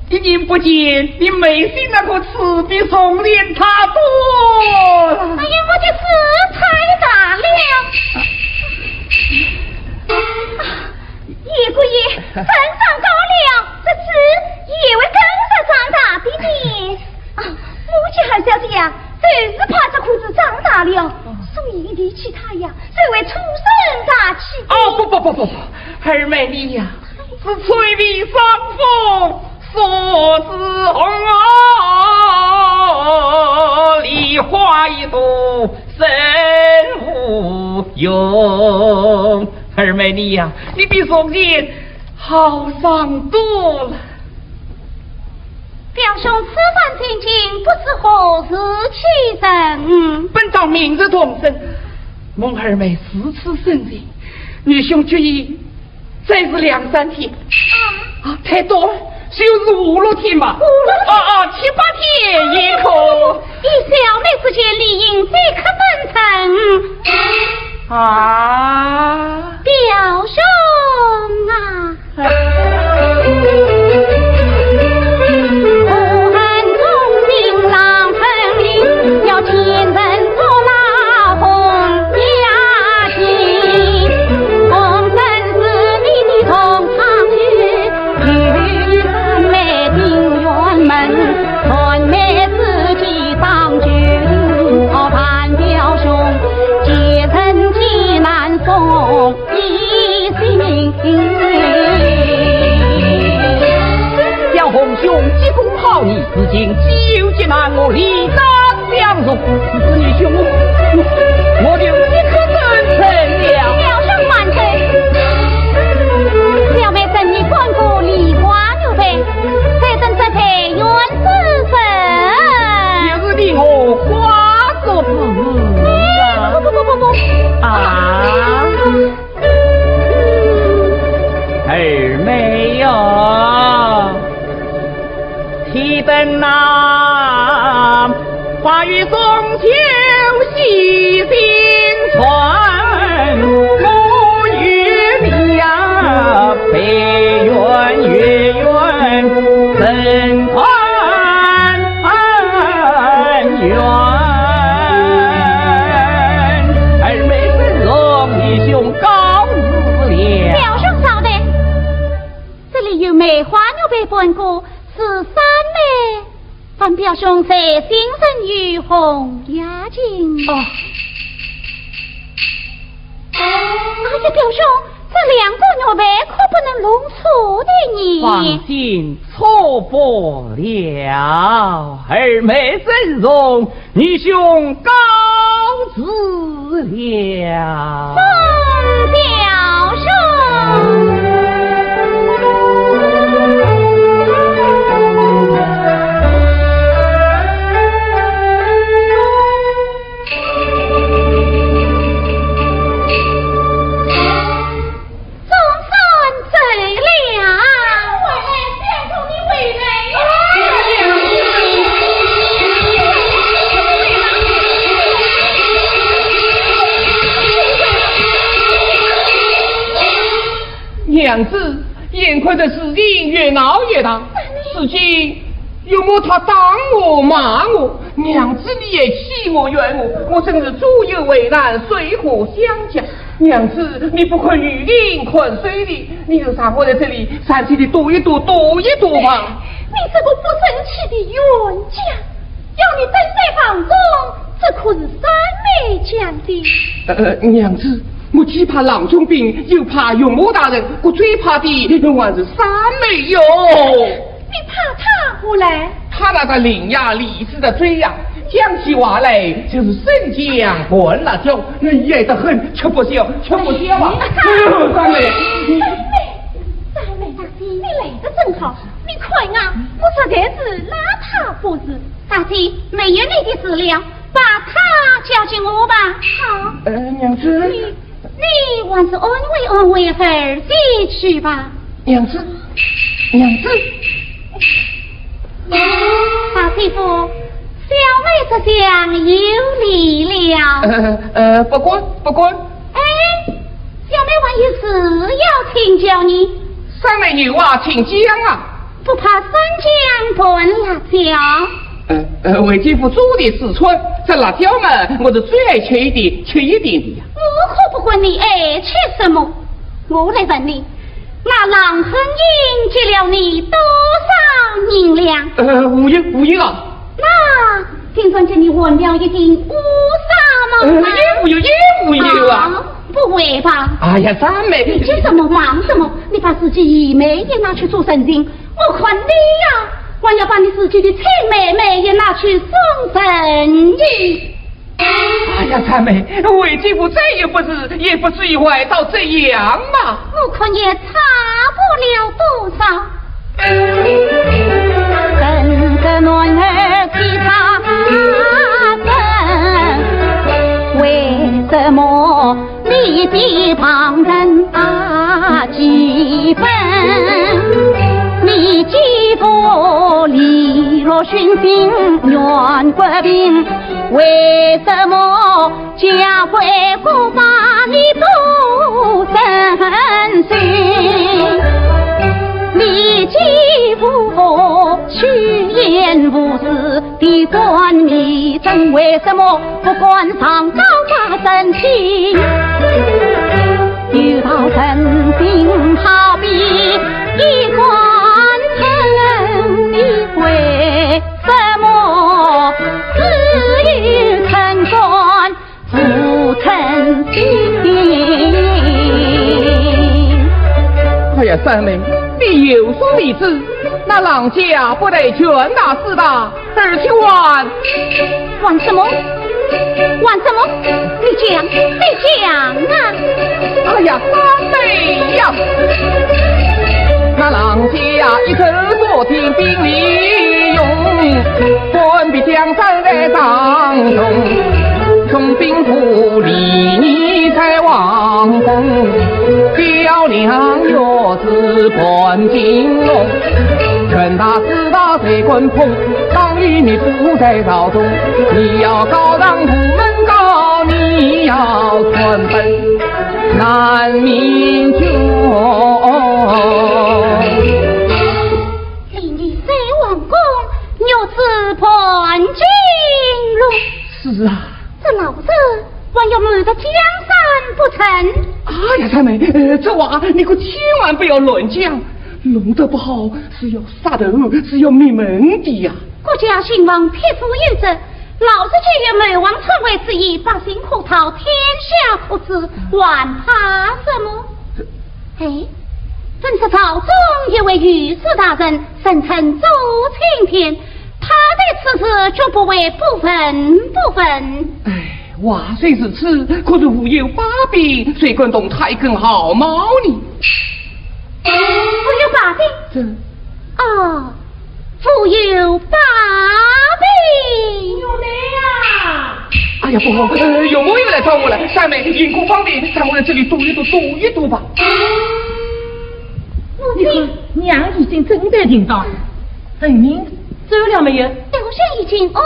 已经不见你眉心那个慈悲松脸差多了。哎呀，我的事太大了。叶姑爷，身上高了，这次也会跟着长大的呢。罢了，所以离弃他呀，这为出生大气。哦，不，二妹你呀，是翠里双凤所之红哦，梨花一朵身无用。二妹你呀，你比从前好上多了。表兄此番进京，不知何日起身？本当明日同生。孟二妹四次生日，女兄决意再是2、3天。太多了，就是5、6天嘛。7、8天也可。以小妹之间理应最可本城。表兄啊。你至今纠结难我理当相容，只是你兄我就即刻真诚了。表兄万岁，小妹等你关过梨花牛背，再等这配元之分。就是你我花说之不二妹哟，提灯南，花雨中秋喜新春，我与你呀，北远月圆真团圆。二妹身荣，你兄高日了。表兄嫂的，这里有梅花牛背本故。是三妹，范表兄在新生于红雅境。哎呀，表兄，这2个牛背可不能弄错的你。放心，错不了。二妹真容，你兄高知了。范表兄。娘子，眼看着事情越闹越大，至今有没他打我骂我，娘子你也气我怨我，我真是左右为难，水火相加。娘子，你不困雨林，困水里，你就让我在这里散气的躲一躲吧。你这个不争气的冤家，要你等在房中，这可是三妹讲的。娘子，我既怕郎中兵，又怕岳母大人，我最怕的还是三妹哟。你怕他何来？他那个伶牙俐齿的嘴呀，讲起话来就是生姜灌辣椒，野得很，吃不消啊！三妹，三妹大姐，你来得正好，你快啊！我实在是拉他不是。大姐，没有你的事了，把他交给我吧。好。娘子。你还是安慰儿子去吧。娘子。大媳妇，小妹这厢有礼了。不管。哎，小妹还有事要请教你。三妹女娃请讲啊。不怕三江炖辣椒。为姐夫煮的四川，这辣椒嘛，我是最爱吃一点的呀。我可不管你爱吃什么，我来问你，那郎恒英借了你多少银两？无银啊。那听说这你混了一定5沙也无有啊！不会吧？哎呀，三妹，你急什么忙什么？你把自己姨妹也拿去做神经，我看你呀，还要把你自己的亲妹妹也拿去送神经。哎呀，三妹，为继父这也不至于坏到这样嘛。我看也差不了多少。跟着暖儿其他分，为什么你比旁人几分？你继父利落熏心远国兵，为什么家会不把你不真心？你继父趋炎无私的端迷真，为什么不关上高发神情？遇到神兵好比一关城，你为什么至于城关不诚心？哎呀，三妹，你有所未知，那郎家不得拳打死打，而且玩什么？玩什么？你讲啊！哎呀，三妹呀，那郎家一直坐听兵利用，官比江山在当中，从兵府里在王宫，漂亮又是冠金龙，拳打死打谁棍碰，当与你不在朝中，你要高让土门高，你要传本南明君。离你在王宫，又是判金龙。是啊，这老子还要瞒着江山不成？哎呀，三妹，这话你可千万不要乱讲，弄得不好是要杀头，是要灭门的呀。国家兴亡，匹夫有责。老子却有美王篡位之意，百姓苦讨，天下不知，还怕什么？哎，正是朝中有位御史大人，声称周青天，他的此事绝不为不分。哎，话虽是此，可是无有把柄，谁敢动太根毫毛呢？富有把柄？这哦，富有把柄。有没呀？哎呀，不好，有没有来找我了？三妹，银库方便，在我在这里读一读吧。你看，娘已经正在听到，人民走了没有？刘生已经安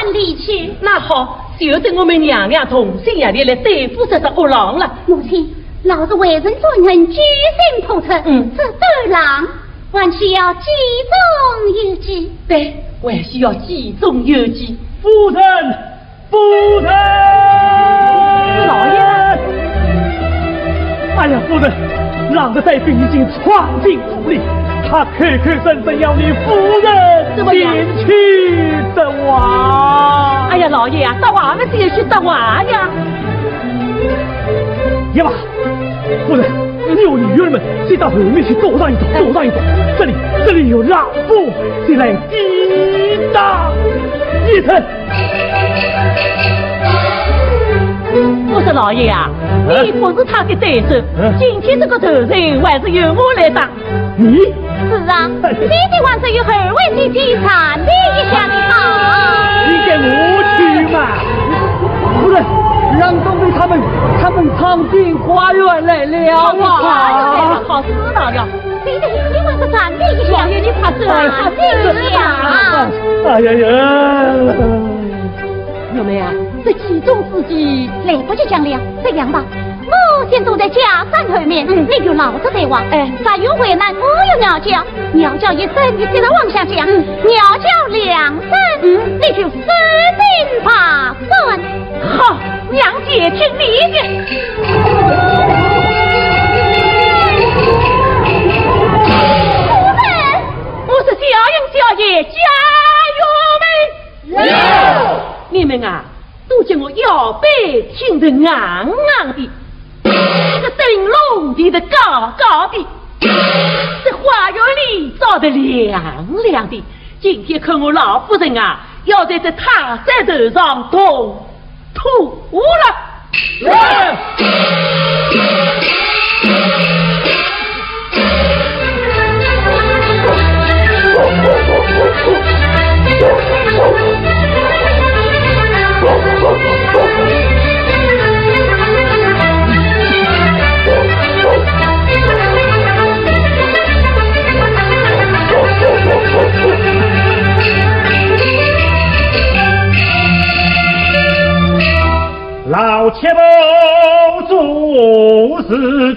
然离去。那好，就等我们娘俩同心协力来对付这只恶狼了。母亲，老子为人专横，居心叵测，这对狼还需要计中有计。对，还需要计中有计。夫人，老爷，哎呀，夫人，狼的带兵已经闯进府里，他口声声要你夫人前去的话。哎呀，老爷啊，到娃们就去到娃呀。也罢，夫人，你有女儿们先到后面去躲上一躲，这里有老夫先来抵挡一层。我说老爷啊，你不是他的对手，今天这个头人还是由我来当。你？是啊，你的王子有二位姐姐参比一下的好。你给我去嘛！夫人，让东北他们藏进花园来了啊！好知道了。你王子参比一下，老爷你怕这啊？哎呀呀！有没有？这其中之计来不及讲了，这样吧，我先坐在假山后面，你就老子对望。再有为难，我有鸟叫，鸟叫一声，你接着往下讲；鸟叫两声，你就死定八分。好，娘姐听你的。夫人，我是小英小姐，加油们！你们啊，都叫我腰背挺得硬硬的，这个灯笼立得高高的，这花园里照得亮亮的。今天看我老夫人啊，要在这塔山头上动土了。老切不做事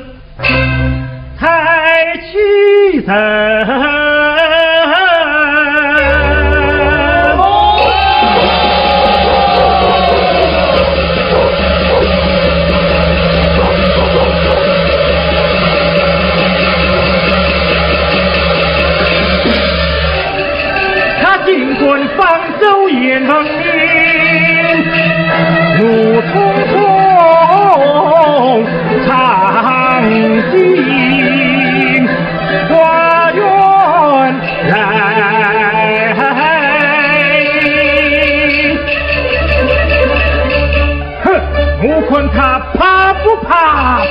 太气人。他尽管方舟也能怒冲冲长进花园来，哼，吴坤他怕不怕？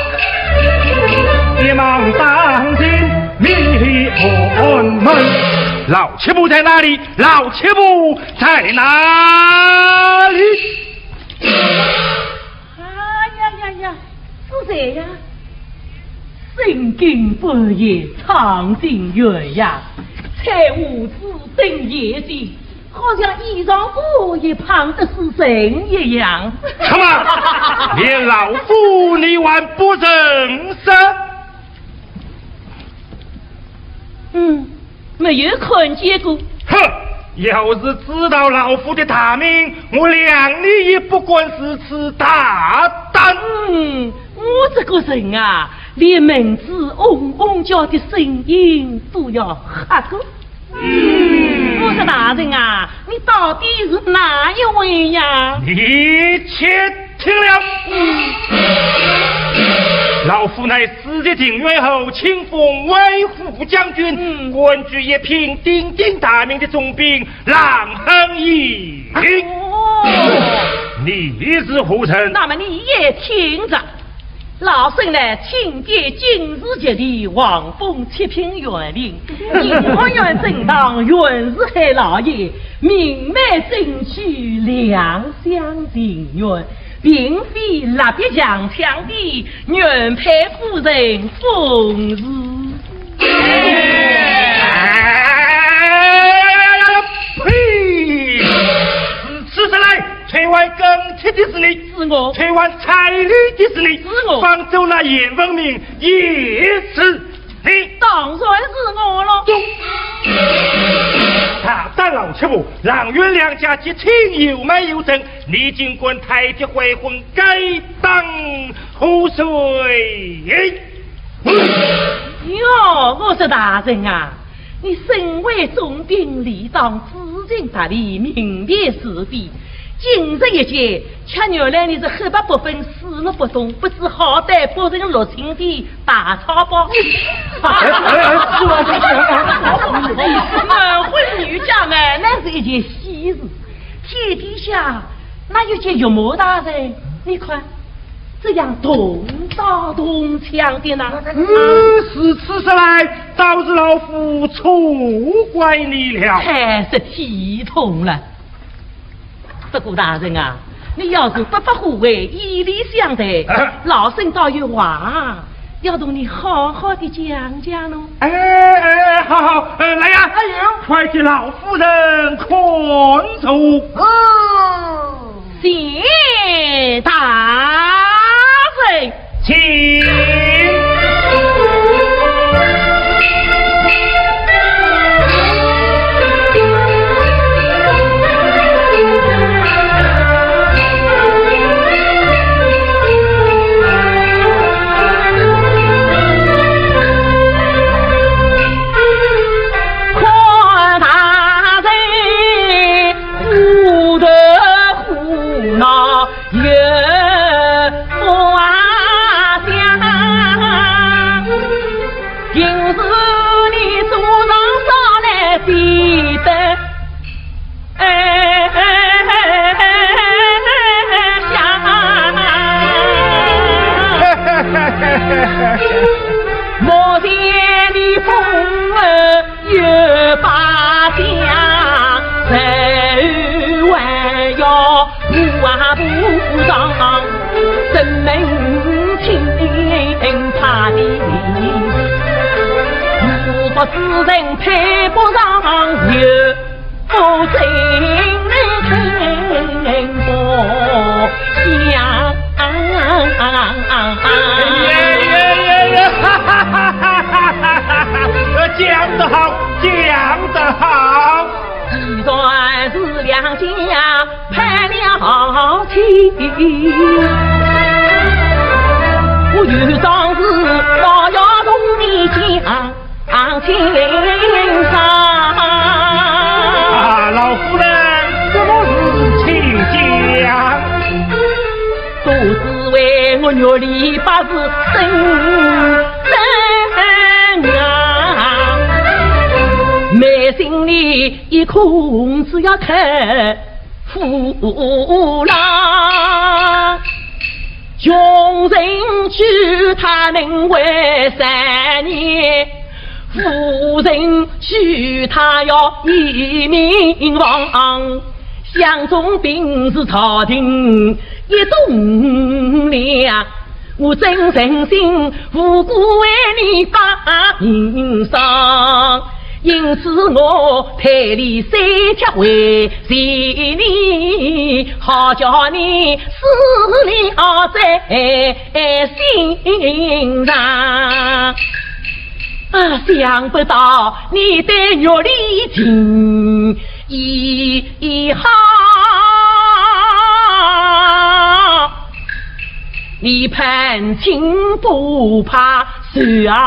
别忙当今密我们。老切布在哪里？老切布在哪里？呀，是谁呀？深更半夜长进远呀，才无知等夜景，好像衣裳布也胖的是神一样。什么？连老夫你还不认识？没有看见过。哼！要是知道老夫的大名，我谅你也不管是此大胆。我这个人啊，连名字嗡嗡叫的声音都要吓过。我说大人啊，你到底是哪一位呀？你且听了。老夫乃世界定远后清风威副将军，官居一品鼎鼎大名的总兵郎亨义。你是何人？那么你也听着，老身呢，亲爹今日节的王峰七品园林，我愿正当元氏海老爷明媚争取两相情缘，并非蜡笔强强的原配夫人风日。呸！此时来催完更替的是你，是我；催完彩礼的是你，是我；放走那严文明也是你。当然是我了。大胆老切布，郎元两家结亲有没有证？你尽管太极悔婚，该当何罪？哟，我说大人啊，你身为总兵，理当知情达理，明辨是非。今日一节，却原来你是黑白不分，死路不动，不知好歹不成六亲的大草包。男婚女嫁嘛，那是一件喜事。天底下哪有件岳母大人？你看这样同刀同枪的呢？是此时来，导致老夫错怪你了。太是体统了。不过大人啊，你要是不护卫，以礼相待，老身倒有话要同你好好的讲讲喽。好，来呀！哎呦，快替老夫人看守。谢大人，请。那门听他的，如果此人配不上有真人不想。讲得好，讲得好。既然是两家拍了亲，我有桩事我要同你讲清上。老夫人，什么事请讲？都是为我肉里八字生啊，内心里一空只要看夫郎，穷人娶他能为3年，夫人娶他要一名王，相中兵是朝廷一种量，我真诚心无辜为你把命伤，因此我配里三脚为你，好叫你思了在心上。想不到你对肉里情一好，你攀亲不怕手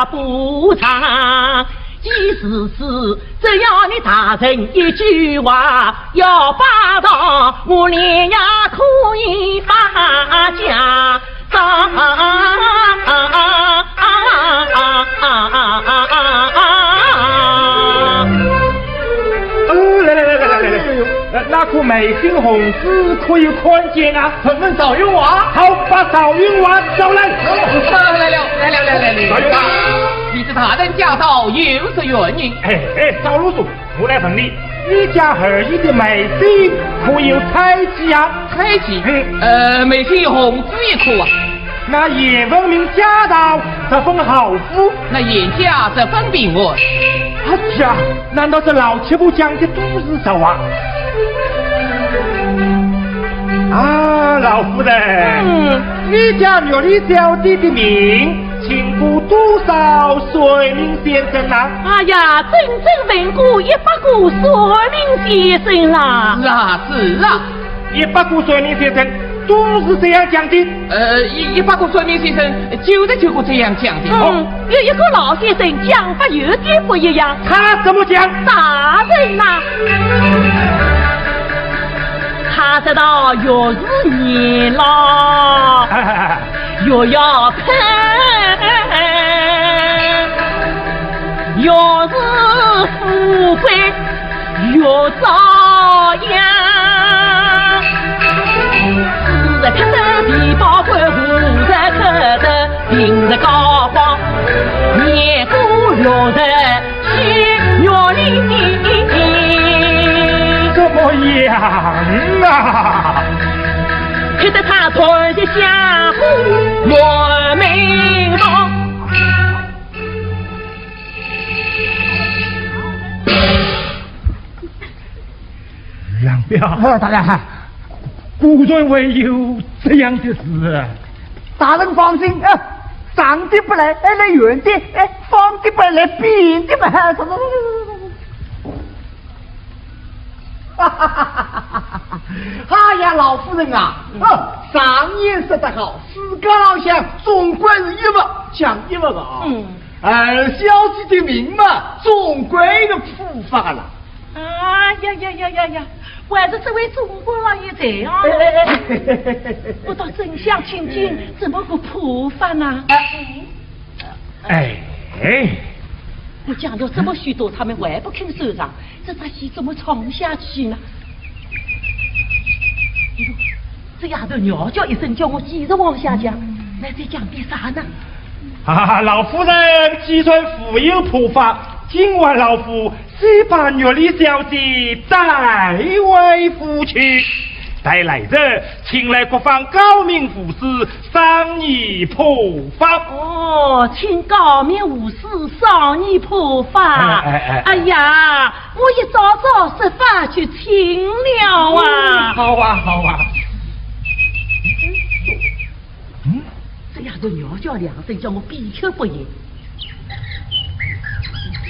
不长，意思是只要你大人一句话要霸道，我连呀可以发家长。那颗美心红字可以看见啊！咱们赵云娃，好，把赵云娃找来。来了。赵云娃，你是大人驾到，有何原因？赵鲁肃，我来问你，你家儿子的美心可有采集啊？采集？美心红字一颗啊。那叶文明驾到，这封好夫，那严家这封bình文。呀，难道是老七部讲的都是手啊？老夫人，你家女里小弟的名，请过多少水灵先生啊？哎呀，真正问过100个水灵先生啦。是啊，100个水灵先生都是这样讲的。100个水灵先生99个这样讲的。有一个老先生讲法有点不一样。他怎么讲？大人呐，他知道越是年老，越要看，越是富贵越遭殃。是的，看得皮包官，无的看得平日高光，年过6的去月里。怎么样啊？看得他突然间吓唬我眉毛。杨彪，大人，古人会有这样的事？大人放心，长的不来，来远的，方的不来，扁的嘛。哎呀，老夫人啊，上言说得好，世间上想总归是一物讲一物的啊。小姐的命嘛，总归的普发了。呀！还是这位中国老爷这样。我倒真想听听怎么个普法呢？我讲了这么许多，他们还不肯收场，这把戏怎么唱下去呢？这丫头鸟叫一声，叫我继续往下讲，那再讲点啥呢？老夫人既然富有普法，今晚老夫先把玉里小姐再为夫去，带来者请来国防高明武士商议普法。哦，请高明武士商议普法。哎呀，我一早早设法去请了啊。好啊，好啊。这丫头鸟叫两声，叫我闭口不言。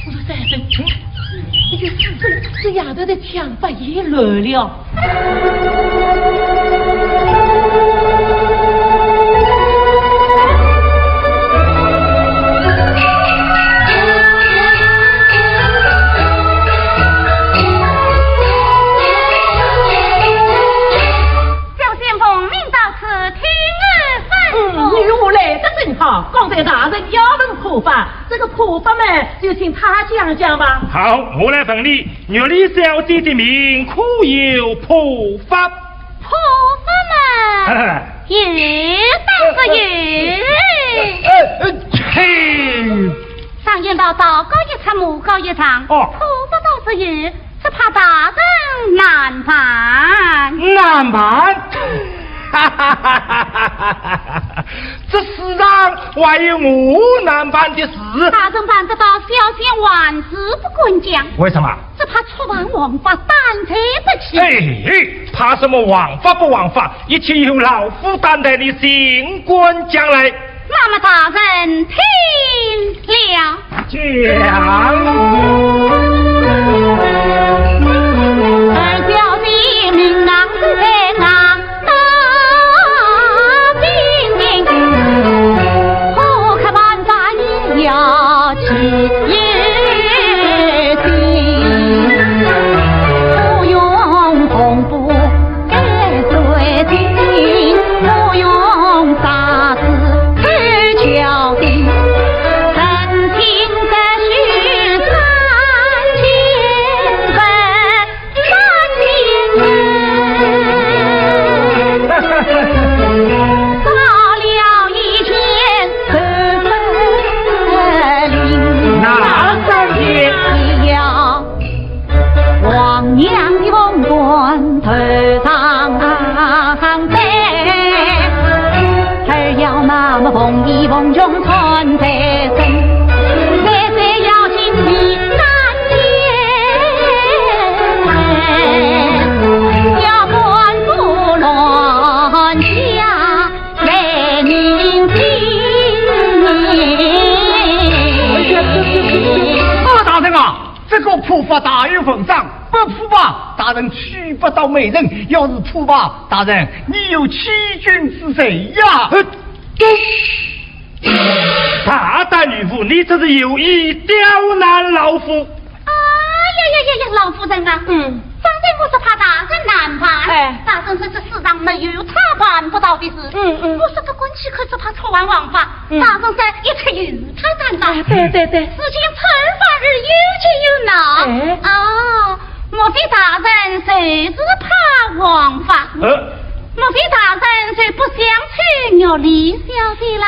我说三声，这个四声，这丫头的枪法也乱了。女巫来得正好，刚才大人要问普法，这个普法嘛，就请他讲讲吧。好，我来问你，玉丽小姐的名可有普法？普法嘛，有当是有。嘿，上言道道高一场，幕高一场。哦，普法倒是有，只怕大人难办。难办。哈哈哈哈哈！这世上还有我难办的事。大人办得到，小心万事不管讲。为什么？只怕触犯王法，担责不起。哎，怕什么王法不王法？一切由老夫担待的新官将来。那么大人听了。二小姐明郎在啊。要起也行，不用恐怖跟随听，不用傻子去敲定，曾听的是3000分王娘的凤冠头上戴，儿要那么凤衣凤裙穿在身，再再要进你难见，要官不乱下来宁大人啊，这个普法大有奉上，不普吧，大人娶不到美人；要是普吧，大人你有欺君之罪呀！大胆女妇，你这是有意刁难老夫。呀，老夫人啊，刚才我是怕大人难办，大人说这世上没有他办不到的事，我说这滚起可是怕触犯王法，大人说一切由他担当，对，事情惩罚而有起有恼，哦，莫非大人谁是怕王法？莫非大人谁不想娶玉丽小姐啦？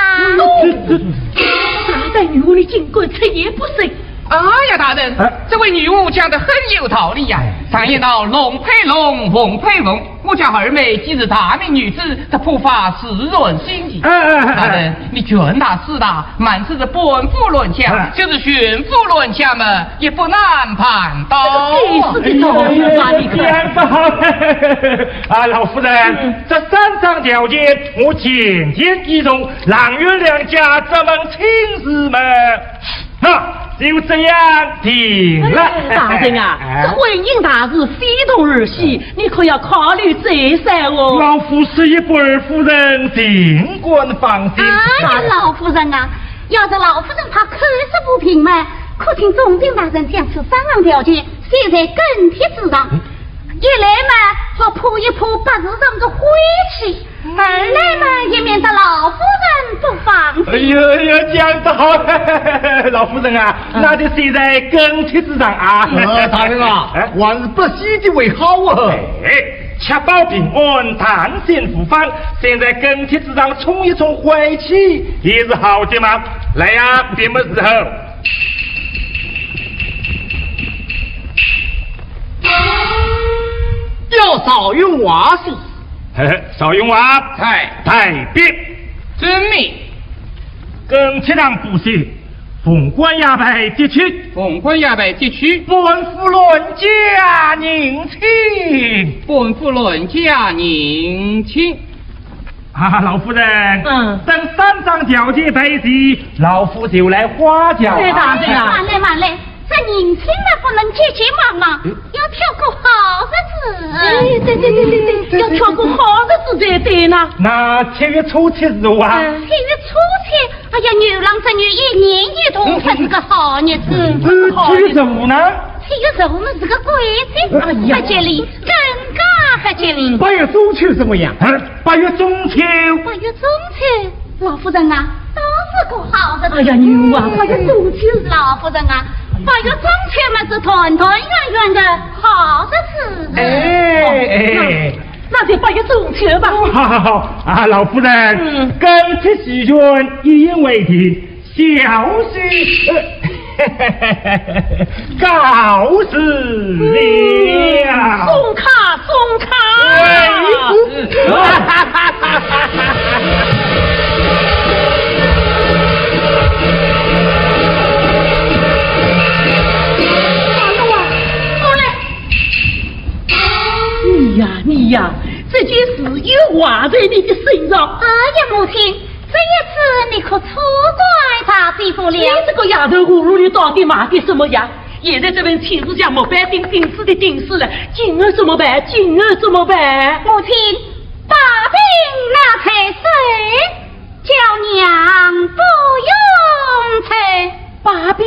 大人女巫的金贵出言不慎。哎呀，大人，这位女巫讲得很有道理呀。常言道，龙配龙，凤配凤。我家二妹既是大名女子，这普法是人心意。大人，你权大势大，满是本府论枪，就是巡抚论枪嘛，也不难办到。这是个道理啊！你讲得好啊，老夫人，这三张条件我简简一中，朗月两家这门亲事嘛，就这样定了。大人啊，这婚姻大事非同儿戏，你可要考虑再三哦。老夫是一不二夫人，尽管放心。老夫人啊，要是老夫人怕口舌不平嘛，可请总兵大人将此三项条件写在更帖之上。一来嘛，好扑一扑白日上的晦气；二来嘛，也免得老夫人不放心。哎呀，讲得好，老夫人啊，那就写在更帖之上啊。大人啊，还是不惜的为好啊。确保平安，谈心无妨。现在更帖之上冲一冲晦气也是好的嘛。来呀，什么时候？要早用瓦戏，邵永华，代表遵命。跟其他部署，凤冠衙门接取。凤冠衙门接取。本府论家宁亲。本府论家宁亲。老夫人，等三张条件备齐，老夫就来花轿。对大人啊，慢来慢来，这年轻人不能急急忙忙，要挑个好日子。对，要挑个好日子才对呢。那7月初7日啊7月初7，哎呀，牛郎织女一年一度，可是个好日子。 7月15呢7月15日是个鬼节，不吉利，更加不吉利。 8月中秋怎么样？8月中秋。8月中秋，老夫人啊，都是个好日子。哎呀，牛啊8月中秋，老夫人啊，8月中秋嘛是团团圆圆的好日子。哎，那就8月中秋吧。好，老夫人，跟此喜讯一言为定，小婿告辞了。送卡。你呀，这件事又挂在你的身上。哎呀，母亲，这一次你可错怪他媳妇了。你这个丫头葫芦里到底骂的什么呀？现在这份亲事将没办定死的定死了，今儿怎么办？母亲，把兵拿才水，叫娘不用愁。把兵。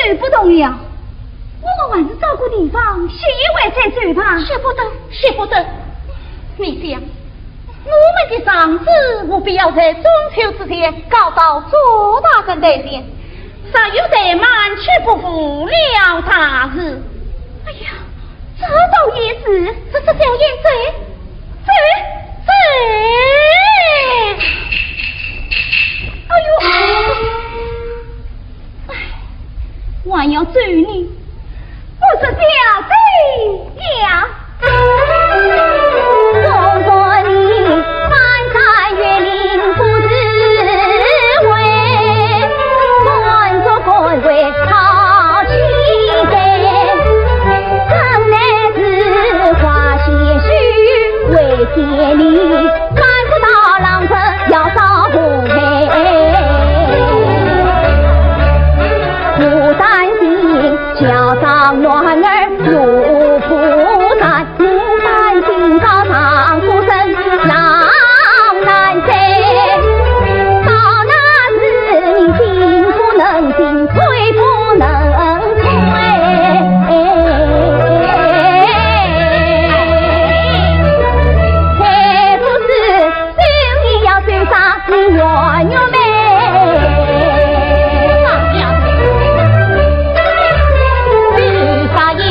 走不动了。我们还是找个地方歇一会再走吧。歇不得，歇不得。你想，我们的长子务必要在中秋之前搞到左大根台前，稍有怠慢，却不负了大事。哎呀，这倒也是，这小燕子，走。哎呦，哎，我要走你，不是掉罪呀！送过你翻山越岭不知回，满座官位好气概，生来是花些须为天理，看不到郎臣要烧红黑，不担心桥上暖儿入蒲山，不担心高堂出身郎难追，到那时你进不能进，退不能退，还不是心里要追上你圆圆妹。上下，绿纱也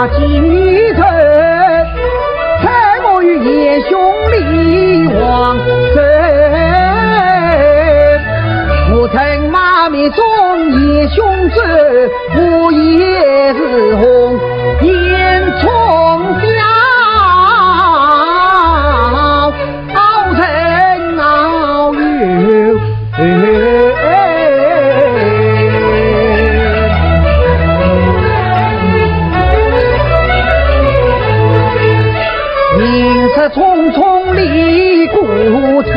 把鸡头，猜我与爷兄离王生。我曾马面中爷兄走，我也是红颜冲霄，傲成傲有。匆匆离故土，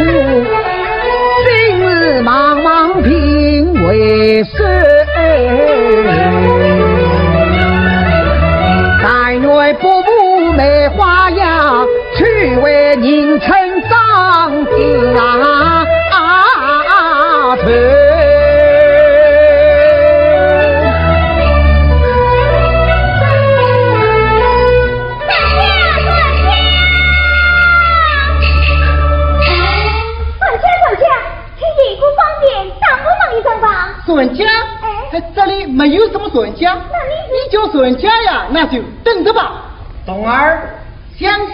今日茫茫凭为谁？待内伯母梅花样，去为宁城长子头。孙家，这里没有什么孙家，你叫孙家呀，那就等着吧。冬儿，将4孩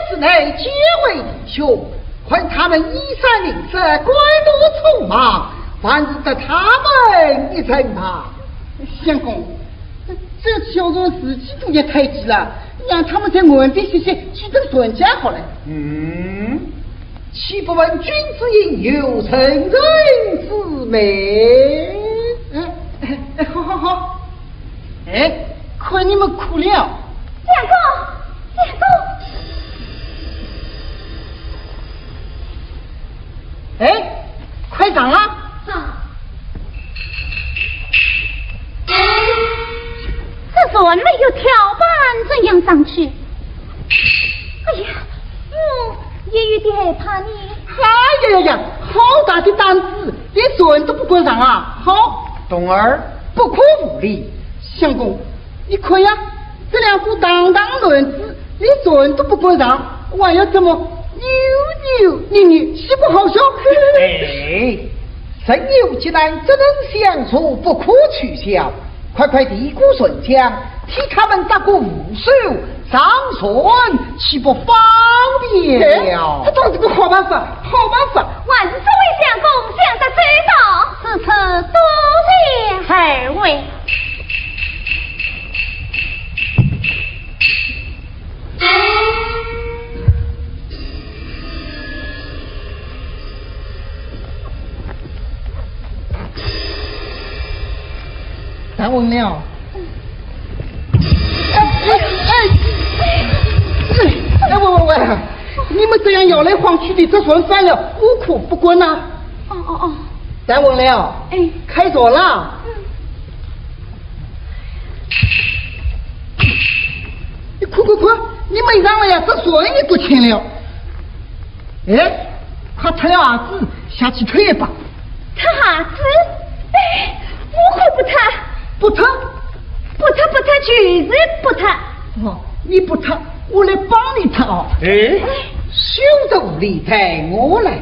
之内结为弟兄，换他们衣衫吝啬，拐路匆忙，凡是得他们一程吧。相公，这小人事气度也太急了，让他们在门边歇歇，去等孙家好了。岂不闻君子应有成人之美？好，快你们哭了。相公，快上啊！这船没有跳板，怎样上去？哎呀，也有点害怕你。呀！好大的胆子，连船都不敢上啊！好，冬儿不可无礼。相公，你看呀，这两副当当轮子，连船都不敢上，我还要怎么扭捏，岂不好笑？生有既然只能相处，不可取笑。快地鼓顺枪，替他们打个无手上船，岂不方便了？他找这个好办法。万岁相公想得周到，此次多谢二位。咱问了。喂，你们这样摇来晃去的，这船翻了，无苦不关呐。咱问了。开着了。快，你没上来呀，这船也不轻了。快脱了鞋子下去退一把。脱鞋子？我可不脱。不脱，就是不脱。你不脱，我来帮你脱哦。休得无礼，带我来。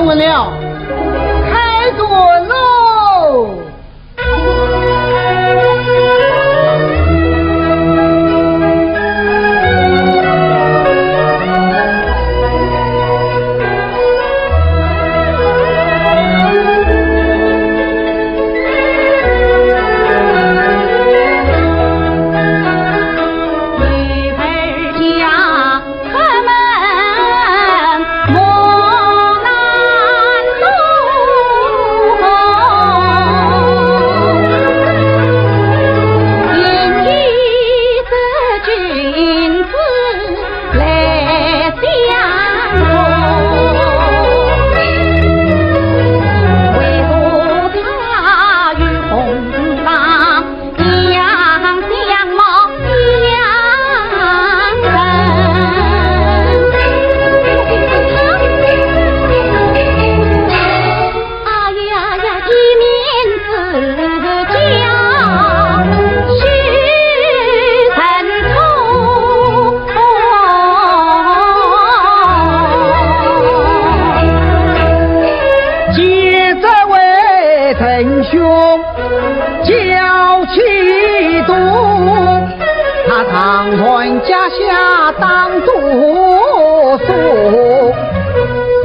莫难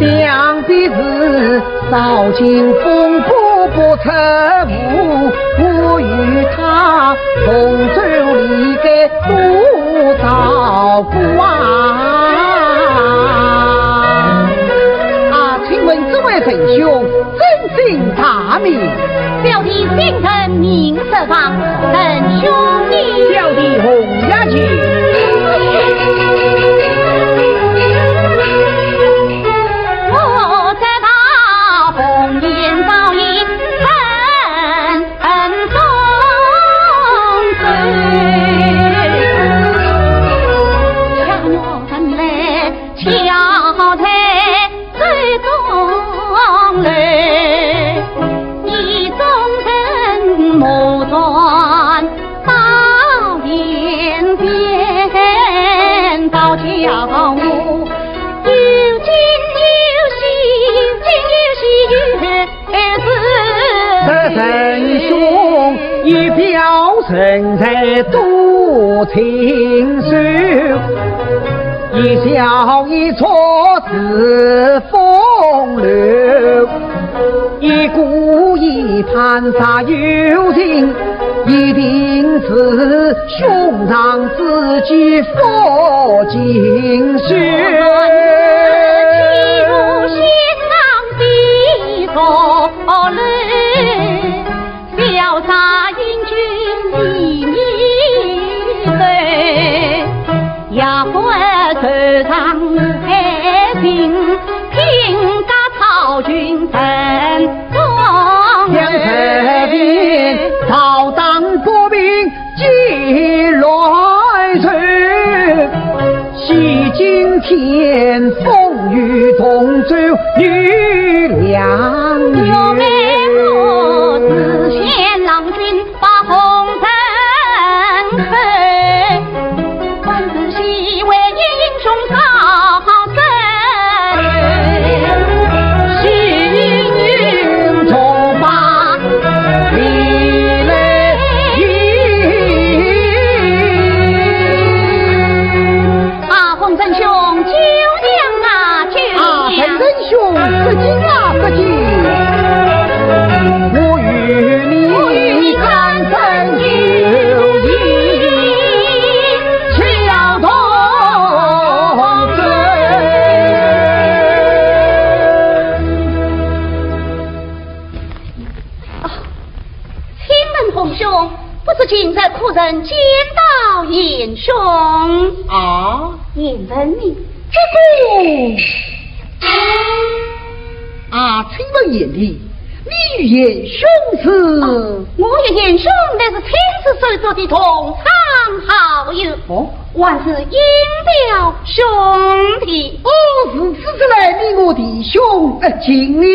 想必是扫尽风波不测无，我与他同舟离开多少步请问这位仁兄真姓大名？小弟姓陈名色坊，陈兄弟。小弟洪家驹。人才多情书，一笑一错是风流，一故意盘杀有情，一定是兄长自己佛经书。潇洒英俊一米岁，呀欢手上海平，平家草军陈庄两侧边操当国兵几乱水，洗今天风雨同舟女两女。今日苦人见到严兄严问你这个请问严弟，你与严兄是？我与严兄乃是天子所做的同窗好友，还是应表兄弟。是此次来你我弟兄进了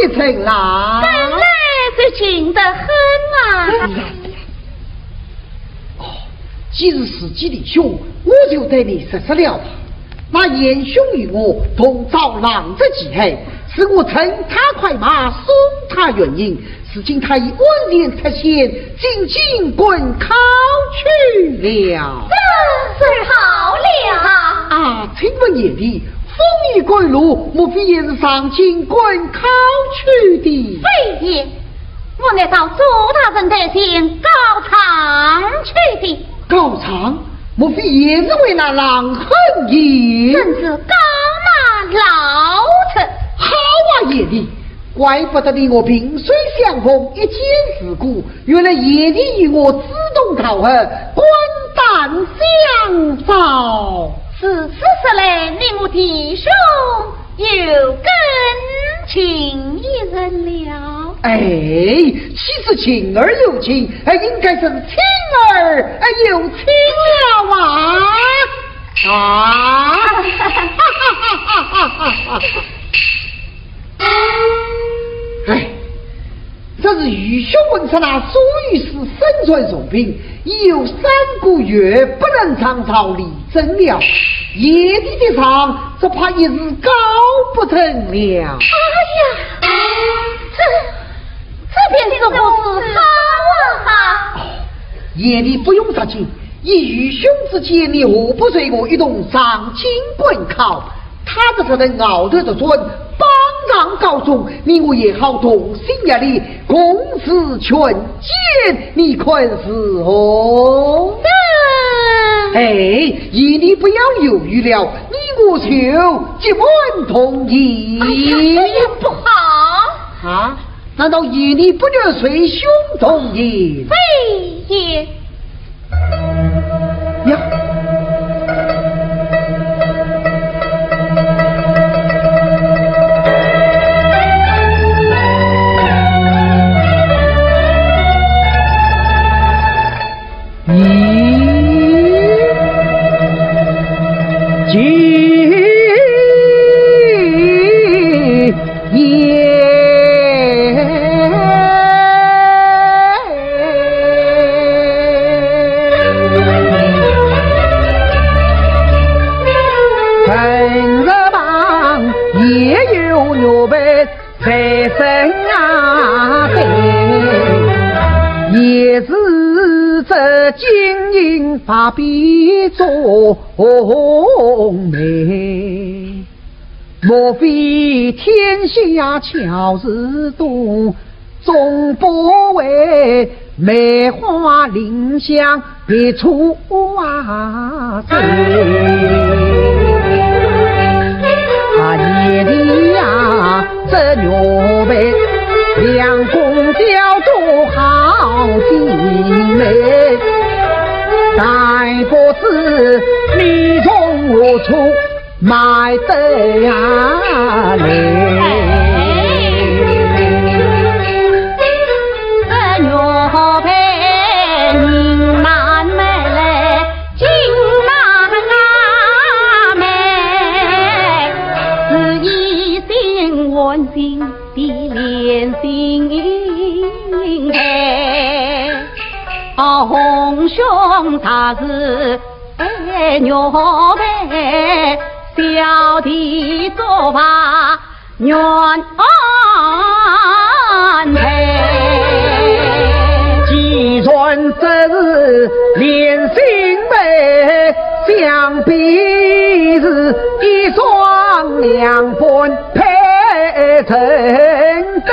一层啦，本来就近得很既日是己弟兄，我就对你实施了吧。那严兄与我同遭狼之忌害，是我乘他快马送他原因，是今他已万年出现，紧紧滚考去了。这是好了请问严弟，风雨归路，莫非也是上京滚考去的？非也，我乃到左大人台前高堂去的。高长，莫非也是为那狼恨也？真是高那老臣。好爷弟，怪不得你我萍水相逢，一见如故。原来爷弟与我自动投合，官胆相照。此事说来，你我弟兄有根情一人了。其实情儿有情，应该是情儿有情了这是愚兄问上那所遇是身传重病，已有3个月不能上朝理政了，爷弟的上只怕也是高不成了。这便是我好爷弟不用着急，以愚兄之见，你何不随我一同上京滚考？他这个人熬得的准，榜上告终，你我也好同心呀力，共事全歼，你看是哦？哎，姨你不要犹豫了，你我就结婚同意。哎呀，不好！啊？难道姨你不能随兄同意？非也。呀！把笔中美，莫非天下巧事多，总不为梅花林香别出啊醉。啊夜里呀，这牛背两公雕都好精美。待不知你从何处买得呀来？这牛背人满美嘞，金满美，是一心温馨的连心配。红兄他是牛背，小弟作罢原安配。既然这是连心眉，想必是一双两本配成对。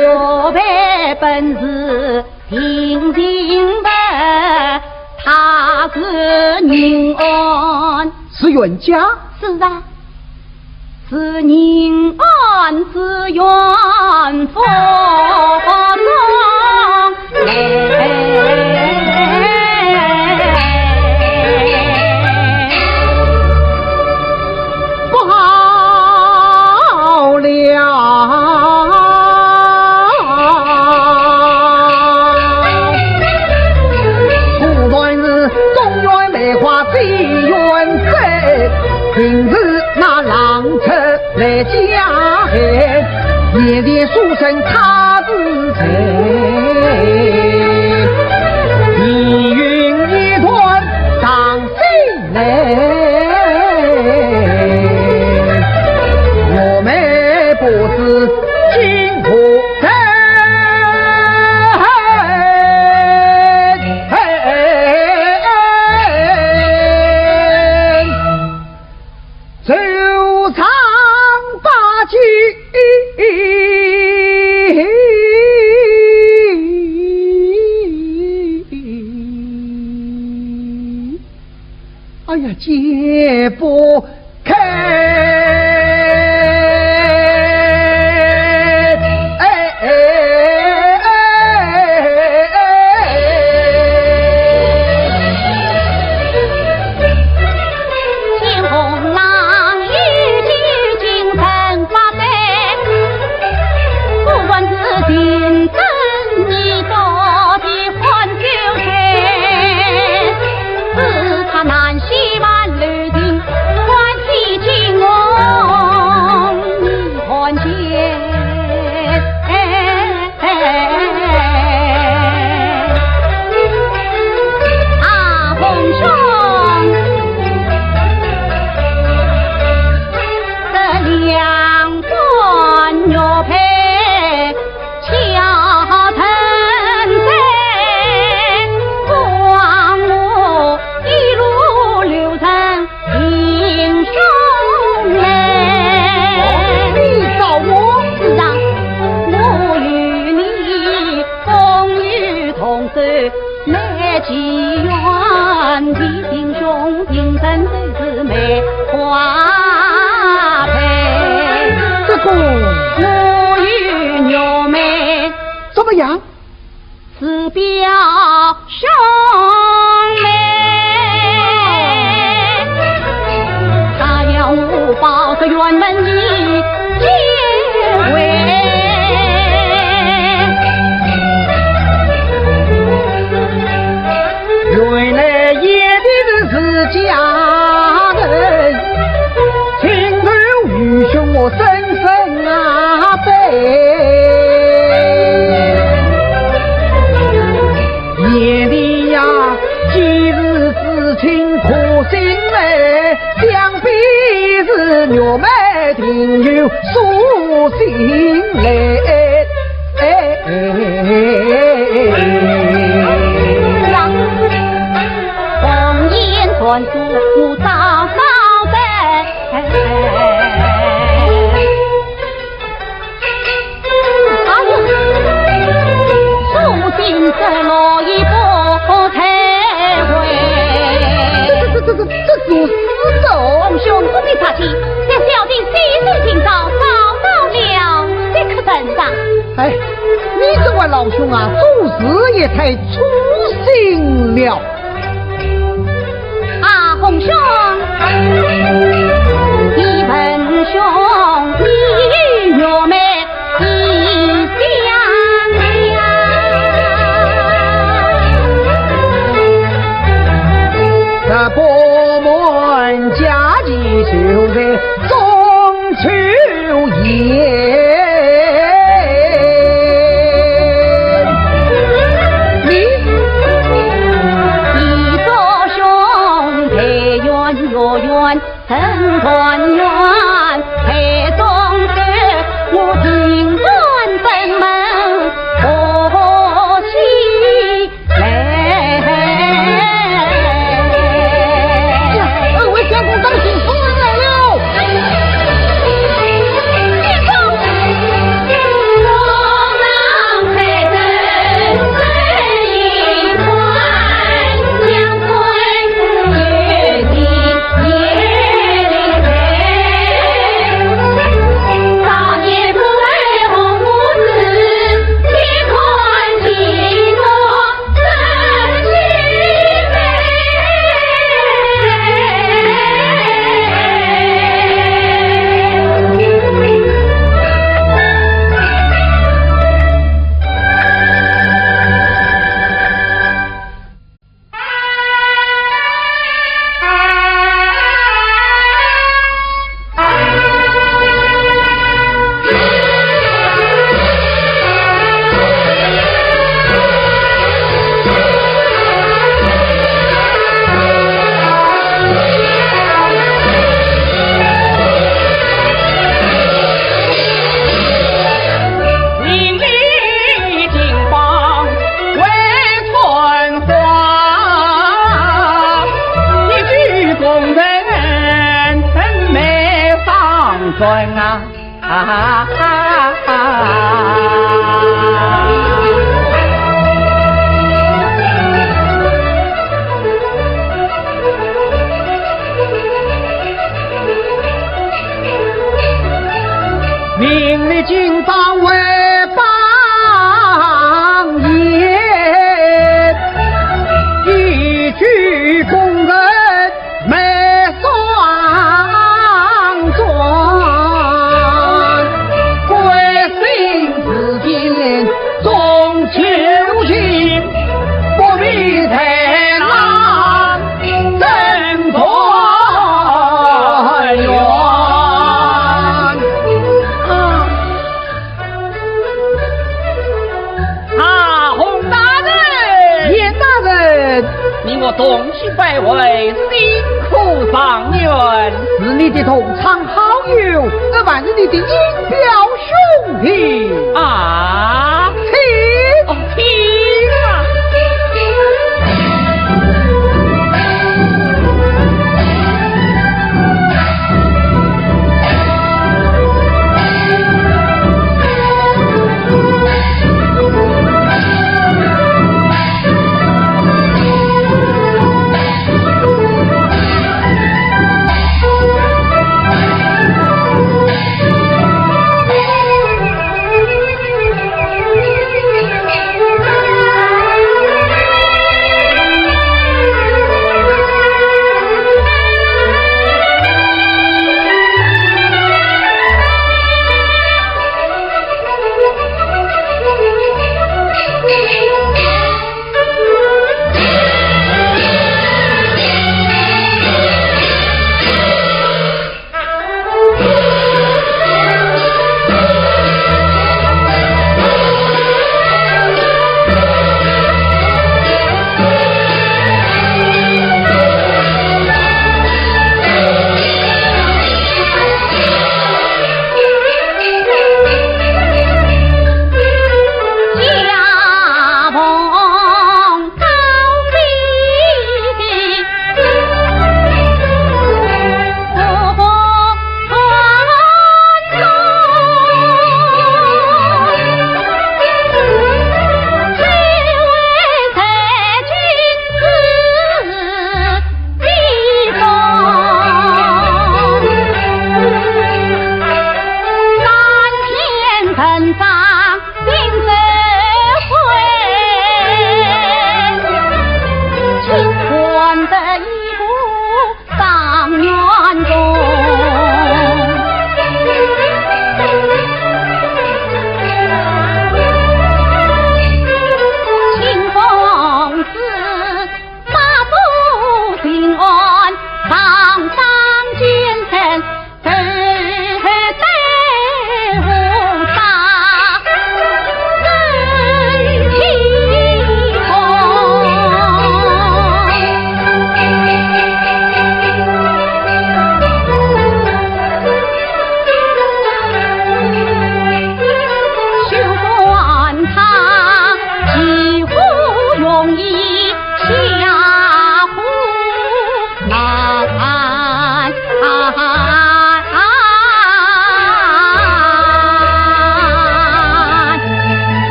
牛背本是平静的，他是宁安，是冤家？是啊，是宁安是冤夫不好了。今日那狼车来家黑，夜夜书生他自称，一云一团上心来，我们不知辛苦人。手长八旗，哎呀，解不开。南西万里情，关西情。祈愿弟弟兄平生最美花配。这个我与牛妹怎么样？此表兄妹，他要我报个辕门一结尾。原来爷的是家人，情头与兄我深深背。夜里呀，既是知情可心嘞，想必是牛妹定有书信嘞。红颜传书大高灯，哎呀，书信是落一波才回。这属实的。红兄不必插气，这小弟细数今朝找到了这颗灯上。哎，你这位老兄啊，做事也太粗心了。啊，红兄，你本兄，你与我们一相这伯门家计就在中秋夜。成团圆，配送时我尽管登门贺喜来。二位相公当心，夫人来了。明日今当为邦业，一举工人没双转，归心似锦中秋行，不必太郎真团圆。你我同心拜为辛苦上元，是你的同窗好友，而万是你的姻表兄弟啊！听，听啊！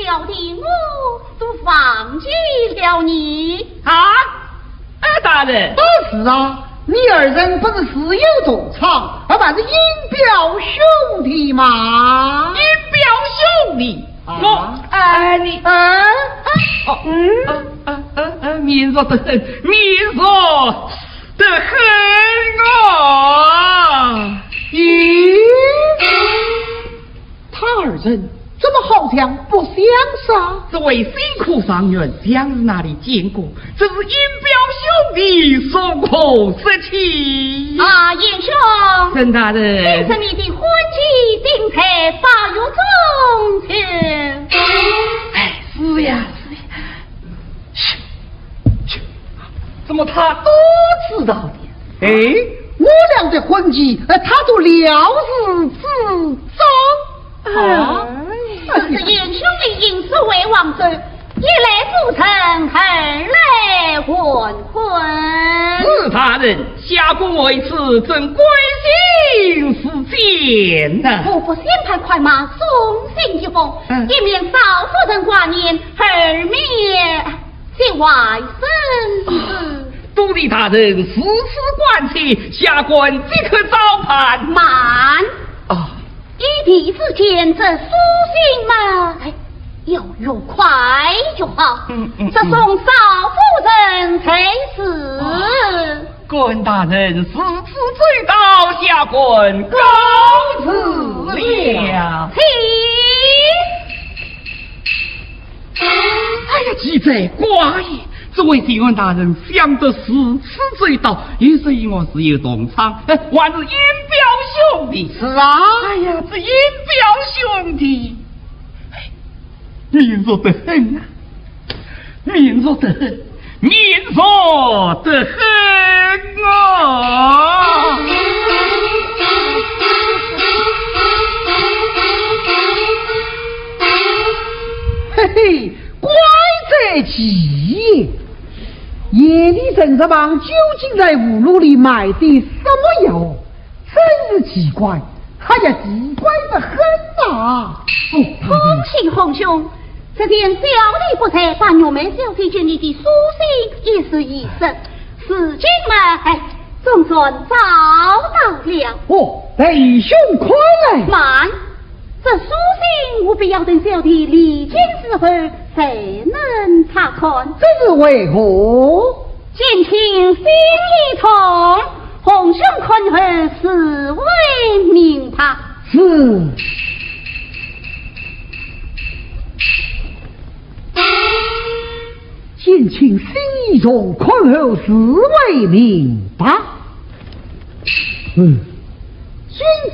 小弟我都放弃了你。啊，大人，是啊，你二人不是私有种场，而把是因表兄弟嘛？因表兄弟，啊我你民弱得很，民弱得很啊！咦，他二人怎么好像不相识？这位辛苦上元相日那里见过？这是因表兄弟所可失起。啊，严兄，陈大人，这是你的婚期定在8月中去。哎，是呀，怎么他都知道的？哎，我俩的婚期，他都了如指掌。啊，这是严兄的因事为王者，一来不成，二来混混。是大人，下官为此正归心似箭呐。夫妇先派快马送信一封，一面少夫人挂念，二面见外甥子。督理大人事事关切，下官即刻照办。慢啊！一提之前，这书信嘛，要用快就好。这送少夫人才是。官大人此次追到，下官告辞了。哎呀，记者寡言，这位警官大人想得是此追到，也是因我是有同场，还是因表兄弟。是啊，哎呀，这因表兄弟，面弱得很啊，面弱得很，面弱得很啊！嘿嘿，怪这奇！夜里正着忙，究竟在五路里买的什么药？真是奇怪，哎呀，奇怪得很啊！恭喜洪兄，这件小弟不才把玉梅小姐君你的书信一时遗失，事情嘛，总算找到了。哦，弟兄快来！慢，这书信务必要等小弟离京之后才能查看。这是为何？见情心一痛，洪兄困后实为明白。是。见情心意重，困后实为明白。君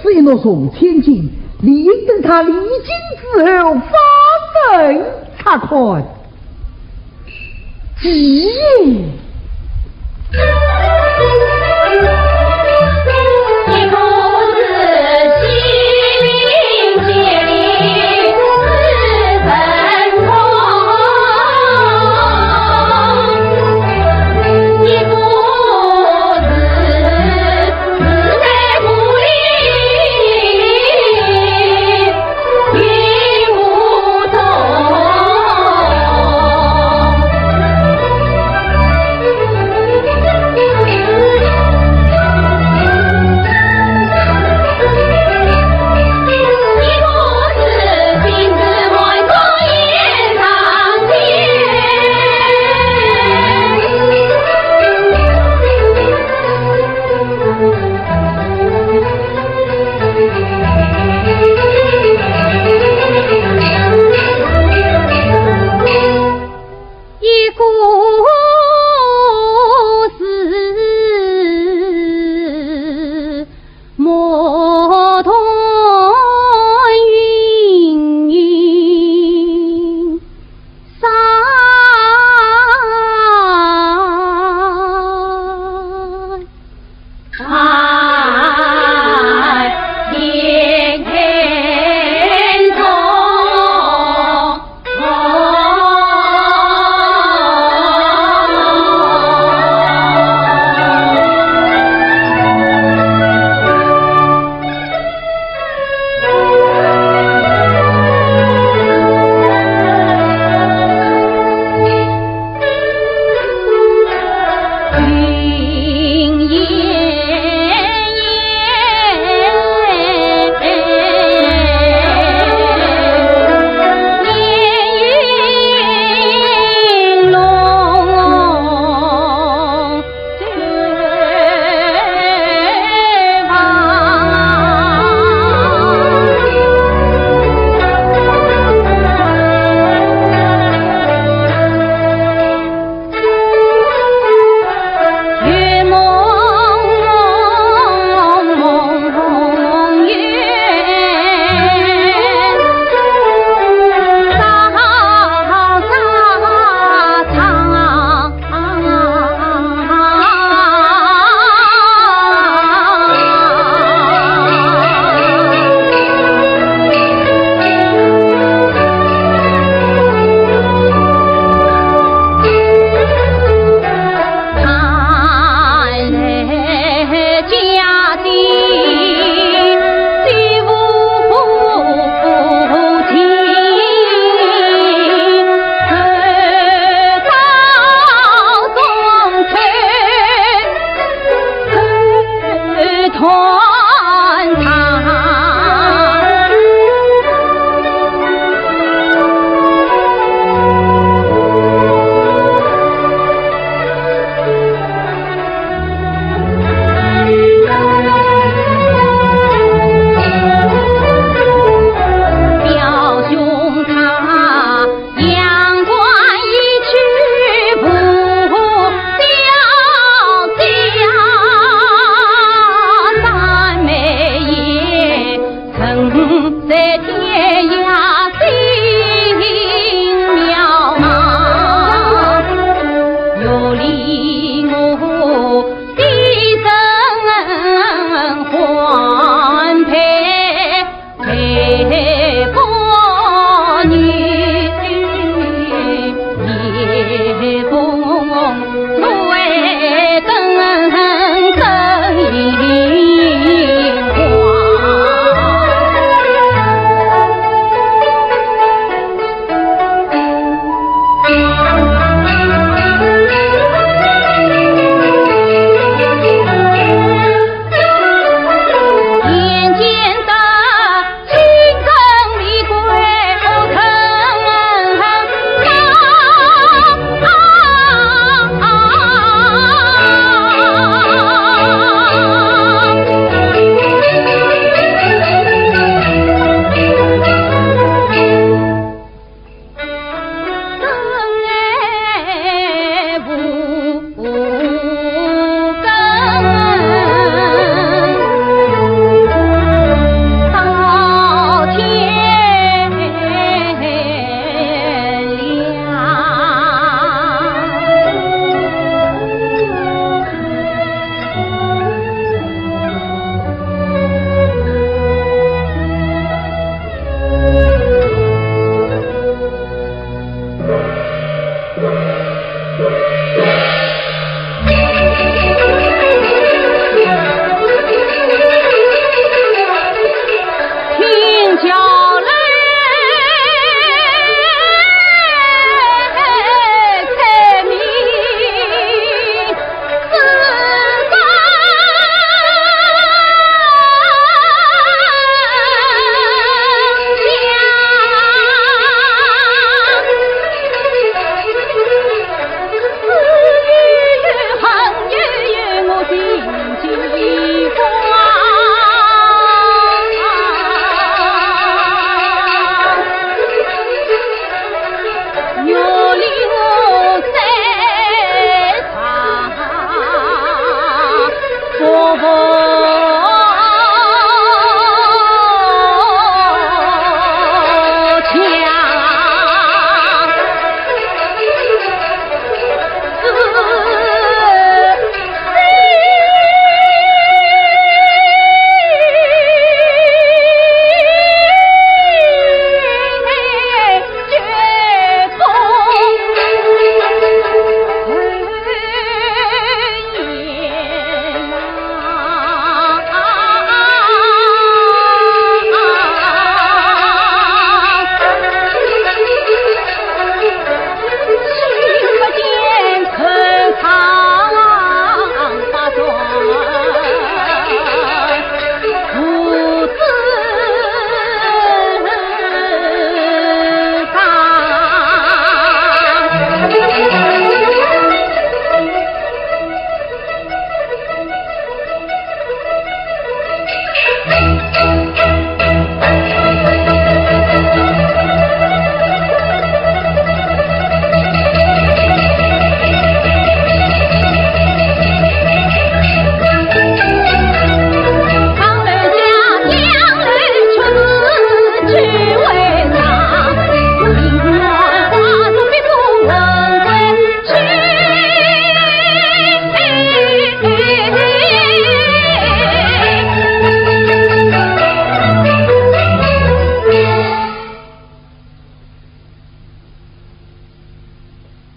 子若送千金，理应等他离京之后发生查看。急也。一父子心灵接力四分空，一父子自在不离，与无同。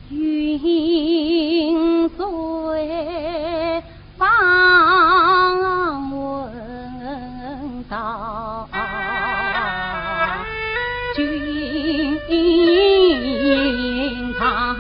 云随访问道，君堂。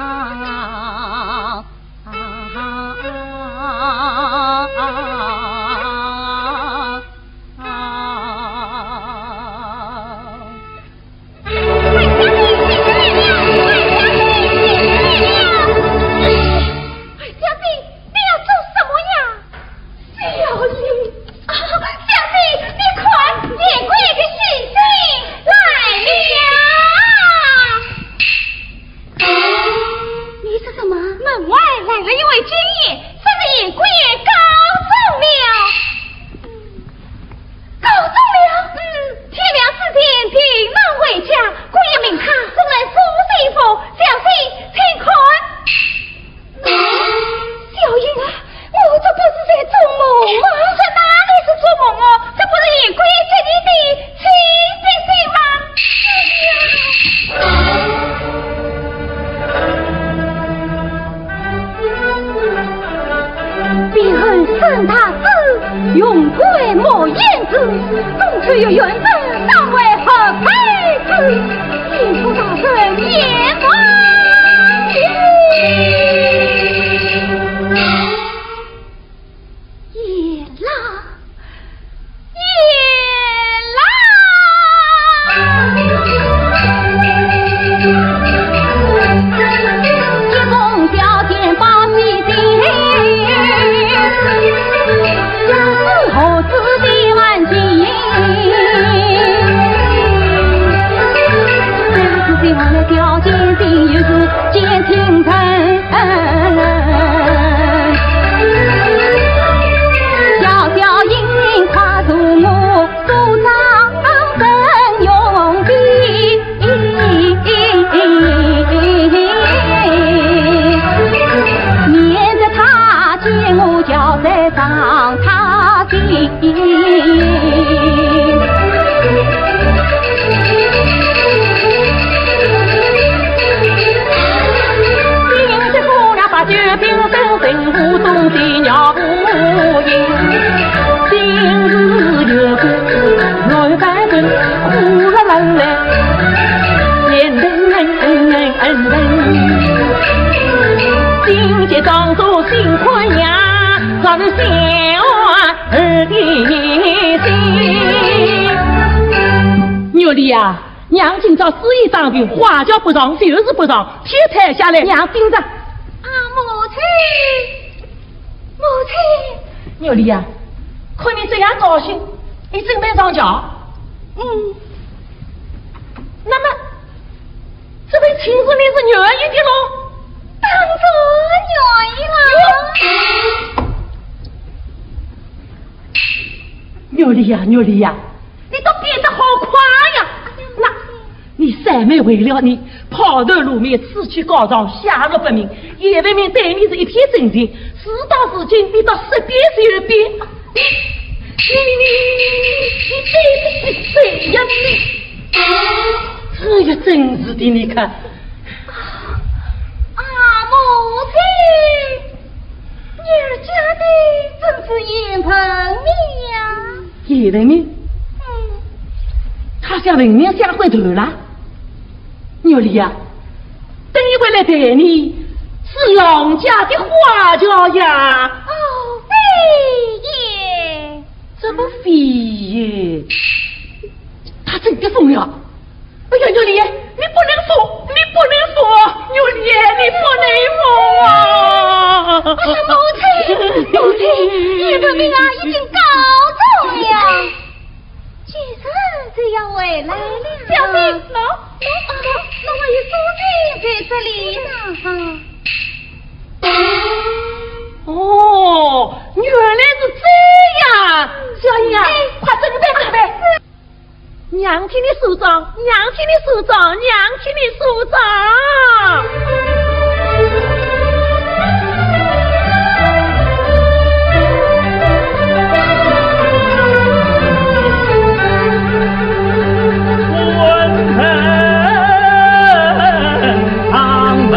娘今朝事业上病，花轿不上，就是不上，天台下来，娘盯着。母亲，母亲，牛丽呀，看你这样高兴，你准备上轿？那么，这位亲自你是愿意的喽？当然愿意了。牛丽呀，牛丽呀，你都变得好快呀！那，你三妹为了你抛头露面，志气高尚，下落不明，叶为民对你是一片真情，事到如今变到10变10变。你这样这也真是的，你看。母亲，你儿家的真是眼盆面呀！叶为民。他向人民相回头了，牛丽呀，等一回来带你是杨家的花轿呀！哦，飞爷，这不飞爷，他真的疯了！哎呀，牛丽，你不能疯，你不能疯，牛丽，你不能疯啊！哎呀，母亲，母亲，叶文明啊，已经告状了。先生这样回来了，小妹，喏，我有书信在这里呢。哦，原来是这样，小英啊，快准备准备，娘替你梳妆，娘替你梳妆，娘替你梳妆。他们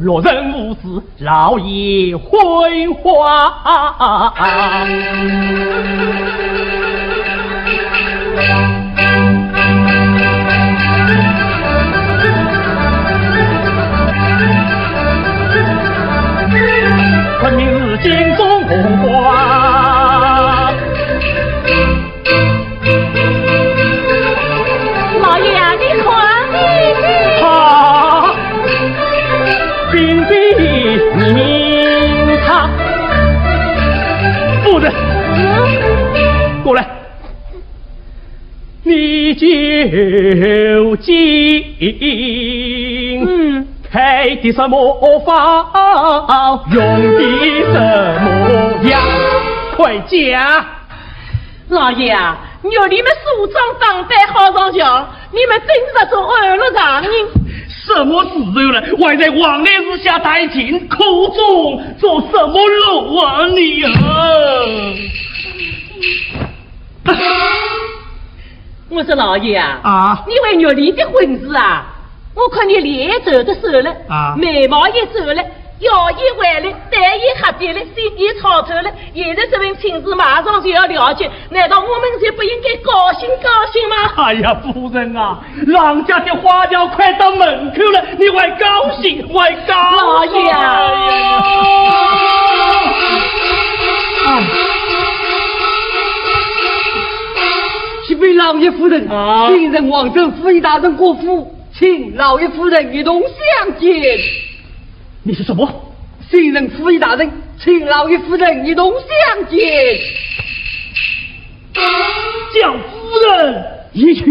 若人无事，老爷回话。昆明日金中红花，老爷啊，你看你他金碧明堂，夫人，过来，你究竟开的什么方，用的什么样？快讲！老爷啊，有你们梳妆打扮好上轿，你们真是做二路上人。什么时候了？还在王烈之下带进口中做什么路啊你我说老爷啊，你为玉丽的婚事啊，我看你脸走的瘦了，眉毛也皱了，腰也弯了，蛋也黑变了，心也吵透了。现在这位亲自马上就要了解，难道我们就不应该高兴高兴吗？哎呀，夫人啊，郎家的花轿快到门口了，你还高兴？还高兴？老爷启禀老爷夫人，今日王政府尹大人过府，请老爷夫人一同相见。你是什么？新任府尹大人，请老爷夫人一同相见。叫夫人一去，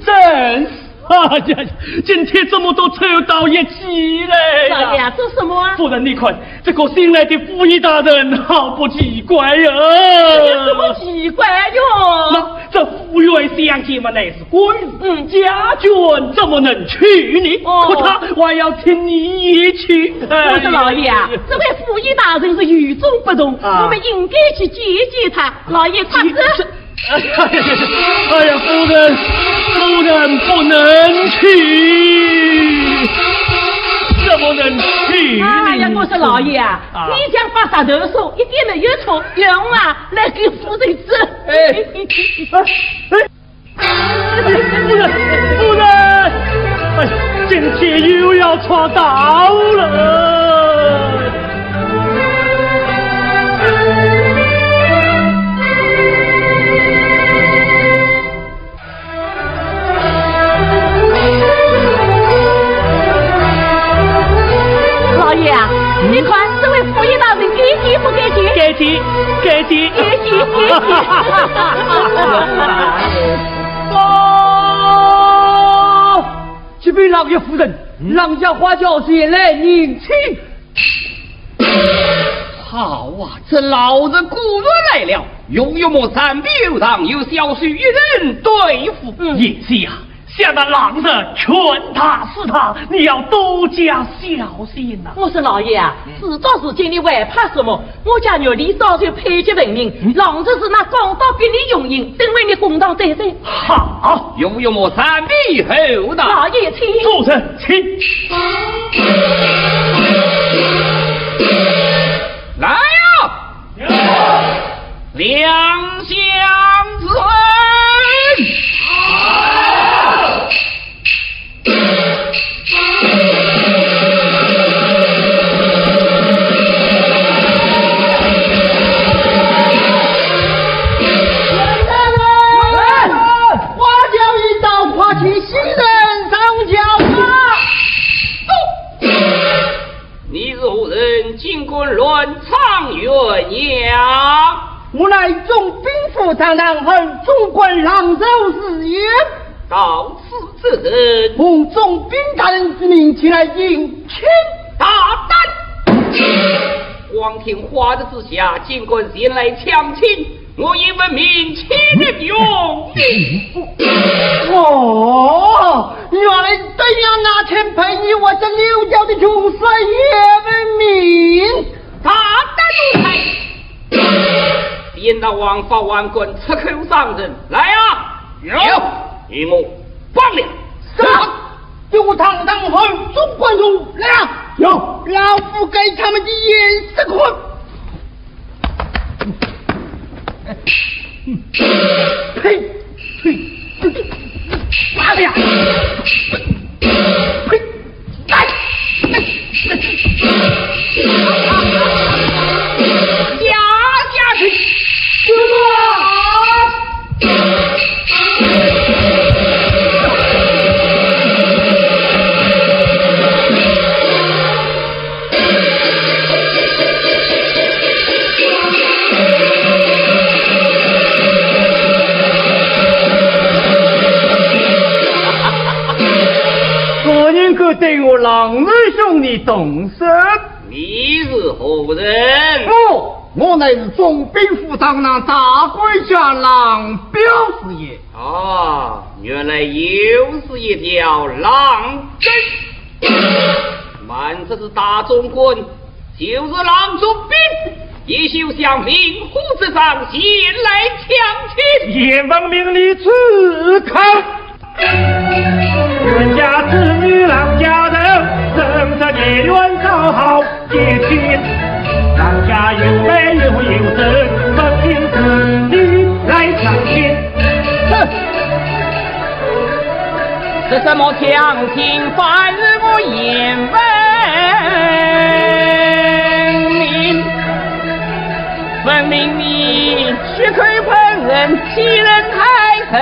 真是啊呀！今天这么多臭到一起来老爷做什么啊？夫人，你看这个新来的府尹大人，好不奇怪呀！这有什么奇怪哟？那这府院相见嘛，乃是官人，家眷怎么能去呢？可他还要请你一去。我说老爷啊，这位府尹大人是与众不同，我们应该去接见他。老爷快走。哎呀，夫人不能去，怎么能去？哎呀，我说老爷啊，你讲把舌头说一点没有错，让我啊来给夫人治。夫人，哎，今天又要闯道了。你看这位府尹大人该接不该接？该接，该接，该接，该接。启禀老爷夫人，郎家花轿前来迎亲。好啊，这老人果然来了，永远莫三臂游荡，有小婿一人对付。也是啊。向那狼人劝他是他，你要多加小心呐！我说老爷啊，事到如今你还怕什么？我家女儿早就配结文明，狼人是那公道比你用人，等为你公道对待。好，永远莫三臂后的。老爷请。主人请。来呀！两相尊。我乃总兵府长堂后总管朗州事业，到此之人，奉总兵大人之命前来迎亲。大胆！光天化日之下，尽管前来抢亲，我也闻名亲人用哦，原来对呀，拿钱陪你，我这刘家的穷帅也闻名。大胆奴才！点到王法王棍，出口伤人。来啊！有一幕放了。上，就堂堂后总管中来啊！有，老夫给他们的颜色困。呸！妈的呀！呸！来！下去！对我郎儿兄弟动手。你是何人？我乃是总兵府当郎大官下郎表师爷。啊，原来又是一条狼根。满这是大总quân，就是郎中兵，一休想明虎之上前来抢亲。阎王命你此刻。冤家子女郎家人，等着孽缘早好结亲。郎家有没有人，分凭子女来抢亲。哼！这什么强亲犯我阎文明？分明你血亏烹人，欺人太甚。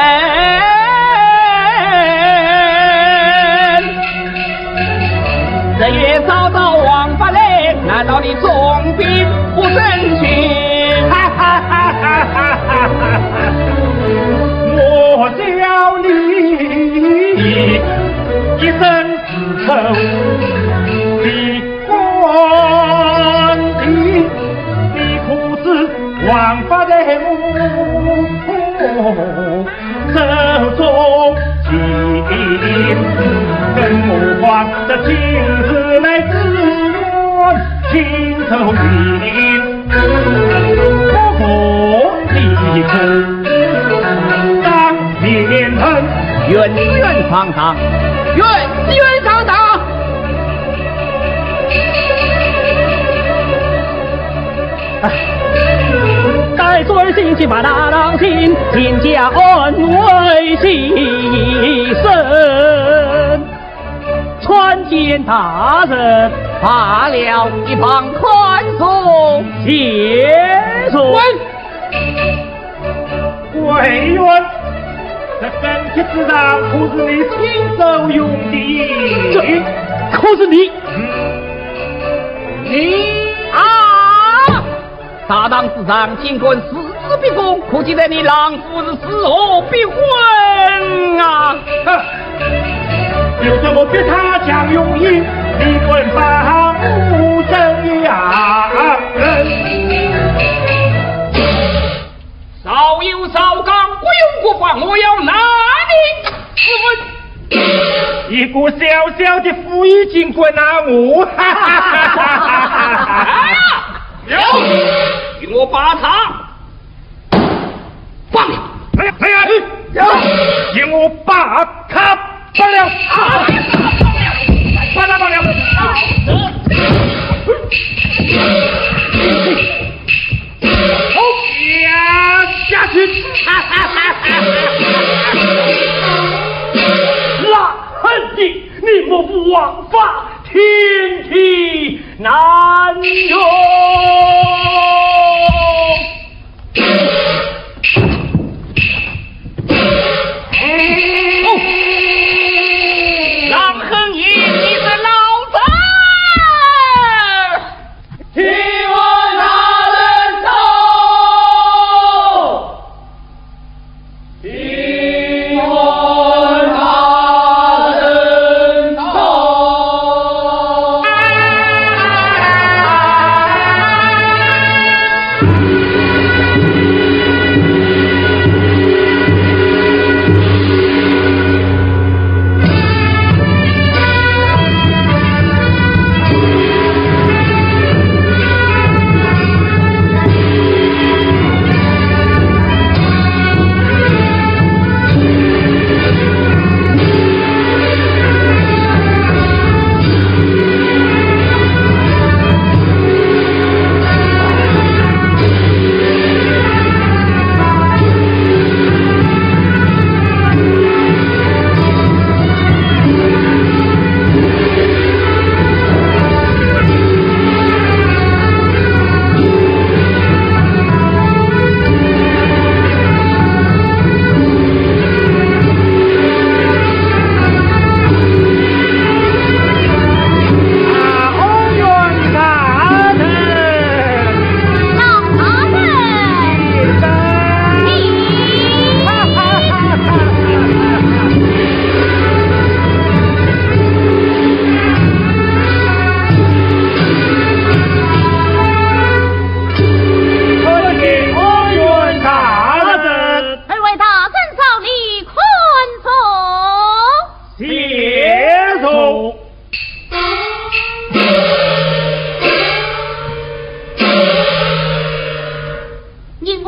这也遭到王法嘞，难道你总兵不争取？哈哈哈哈哈哈！我叫你一生自仇，你官你苦是王法嘞，手中情。跟我花的情字来自我情仇云，不过离苦当面恨，冤上当，冤上当。待尊心去把大郎亲，亲家恩为牺牲。传见大人，罢了一旁宽恕谢罪。委员，这根帖之上可是你亲手用的？可是你啊！大当之上，尽管私自逼供，可记得你郎夫是死后逼婚啊！有什么逼他讲用意？你滚放无真洋人。少有少刚，不用过放，我要拿你一个小小的府已经滚拿我，哈哈哈哈哈哈！与我把他放了！来呀！请我把他放了！把他放了！下去！那恨的，你莫不枉法，天体难容。郎恒义，你是老子！替我拿人头！替我拿人头！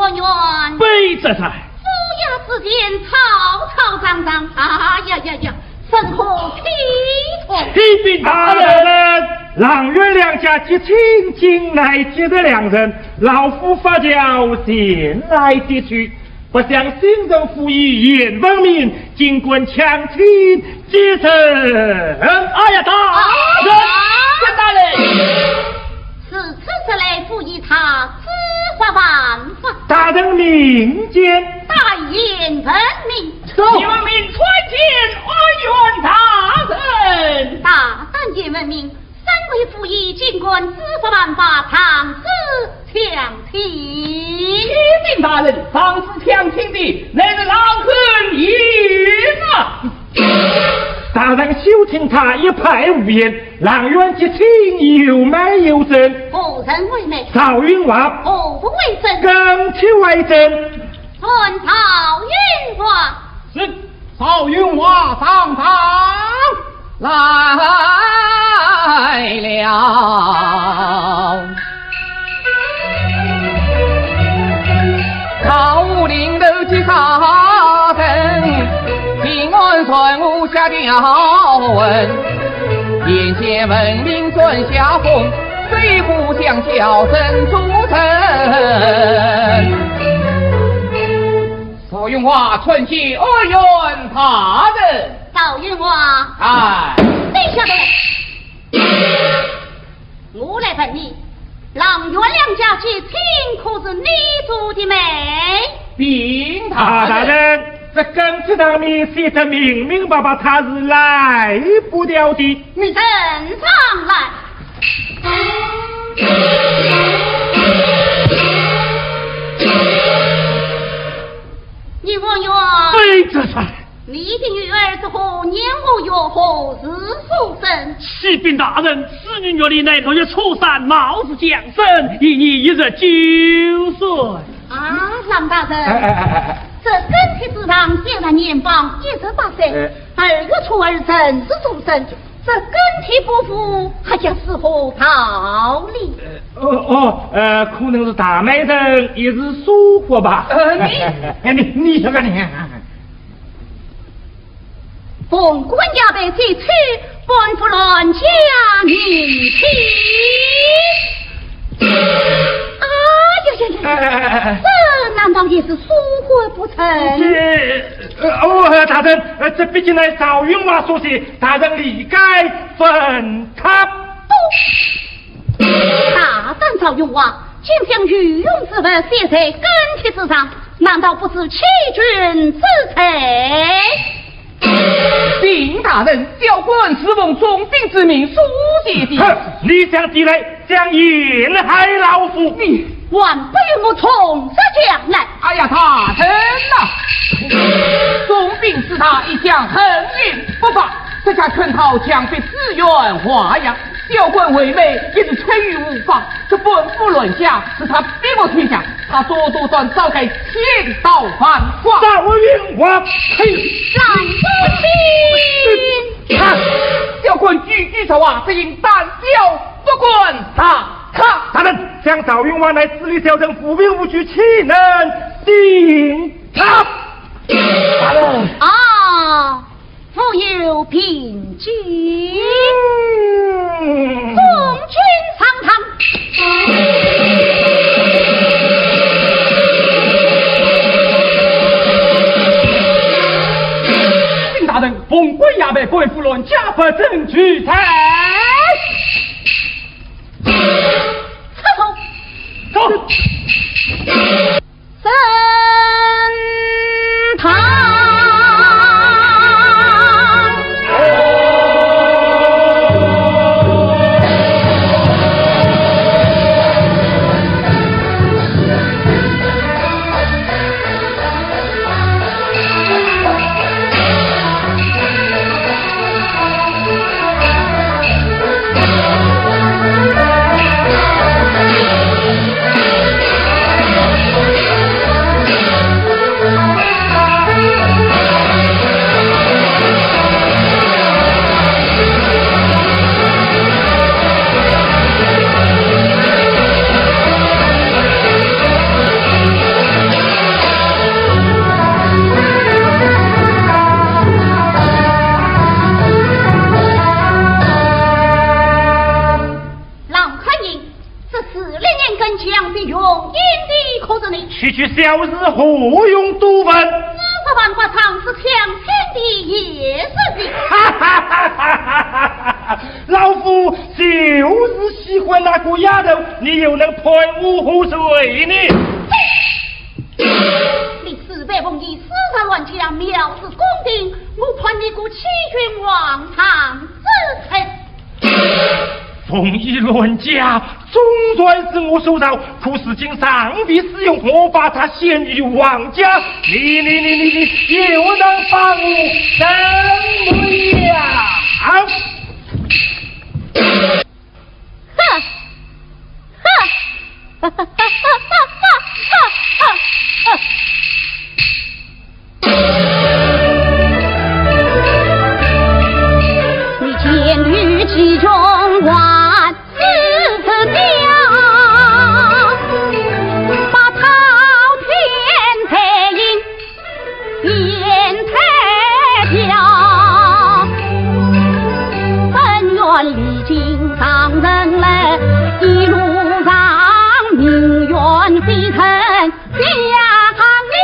王元，卑职在。府衙之间吵吵嚷嚷，啊呀呀呀，甚可体统？启禀大人，郎元两家结亲近来接的两人，老夫发教前来接去，不想新政府以严文明，尽管强亲接承。哎呀，大人，大人。是此次来赋予他知法办法，大人民间代言文明，你们命传见阿元大人，大胆言文明，三位赋予尽管知法办法，唐诗强听。启禀大人，上次强听的乃是郎恨言啊！大人休听他一派无言，郎元结亲有买有赠，何人为媒？赵云华何不为证？更去为证。传赵云华。是赵云华上堂来了。高武岭头去沙城，平安传武下条文，眼见文明转下风，水户相交真出城。赵云华传记阿元大人。赵云华，哎，你晓得？我来问你，郎元两家结亲，可是你做的媒？禀大人，这根据上面写得明明白白，他是来不了的。你呈上来。你王元，卑职在。你的女儿是何年何月何日出生？启禀大人，此女月里乃6月初3，卯日降生，一年1日9岁。啊，郎大人，这更替之上写了年方18岁，2月初2正是出生，这更替不符，还将是何道理？可能是大美人一时疏忽吧。你说个你。奉官家被提出，本府乱家你听。这难道也是疏忽不成？大人，这毕竟乃赵云华所写，大人理该分他。大胆赵云华，竟将御用之法写在更帖之上，难道不是欺君之贼？禀大人，教官是奉总兵之命书写的。你想抵赖，将陷害老夫，你万不允我从这将来。哎呀，大人呐，总兵是他一向横运不法，这下圈套将被自愿华阳，教官为媒也是吹于无法，这本府乱下是他逼我天下，他所做算早该千刀万剐。赵云华，郎中兵，教官句句实话，只应单教不管大人，将赵云华乃私立小人，无凭无据，岂能定他？大人啊，复有凭据，众军上堂。请大人，奉官衙门官府乱家不正取财。走。升堂。的可是你。区区小事何用多问？这个万花场是强亲的也是的。哈哈哈哈哈哈！老夫就是喜欢那个丫头，你又能判我何罪呢？你四百奉义，私杀乱枪，藐视公定，我判你个欺君罔堂之臣。奉义乱家，总算是我收到，可是经上帝使用，我把他献于王家，你又能把我怎么样？你见于其中万事之家，把滔天彩印变彩票，本愿历经上人来，一路上命运飞腾，家行里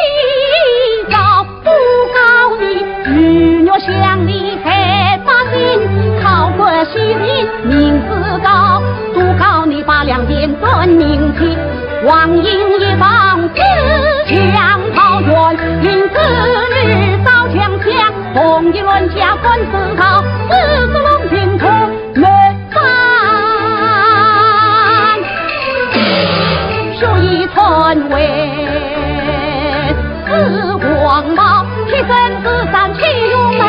找不告你，日月相离才发心，考过虚名名字高，都靠你把两件分明清，王英一方自强桃园，令子女烧枪枪，红一轮家分思考，四子龙平图没翻，秀一村为紫光帽，提身子上气如梅，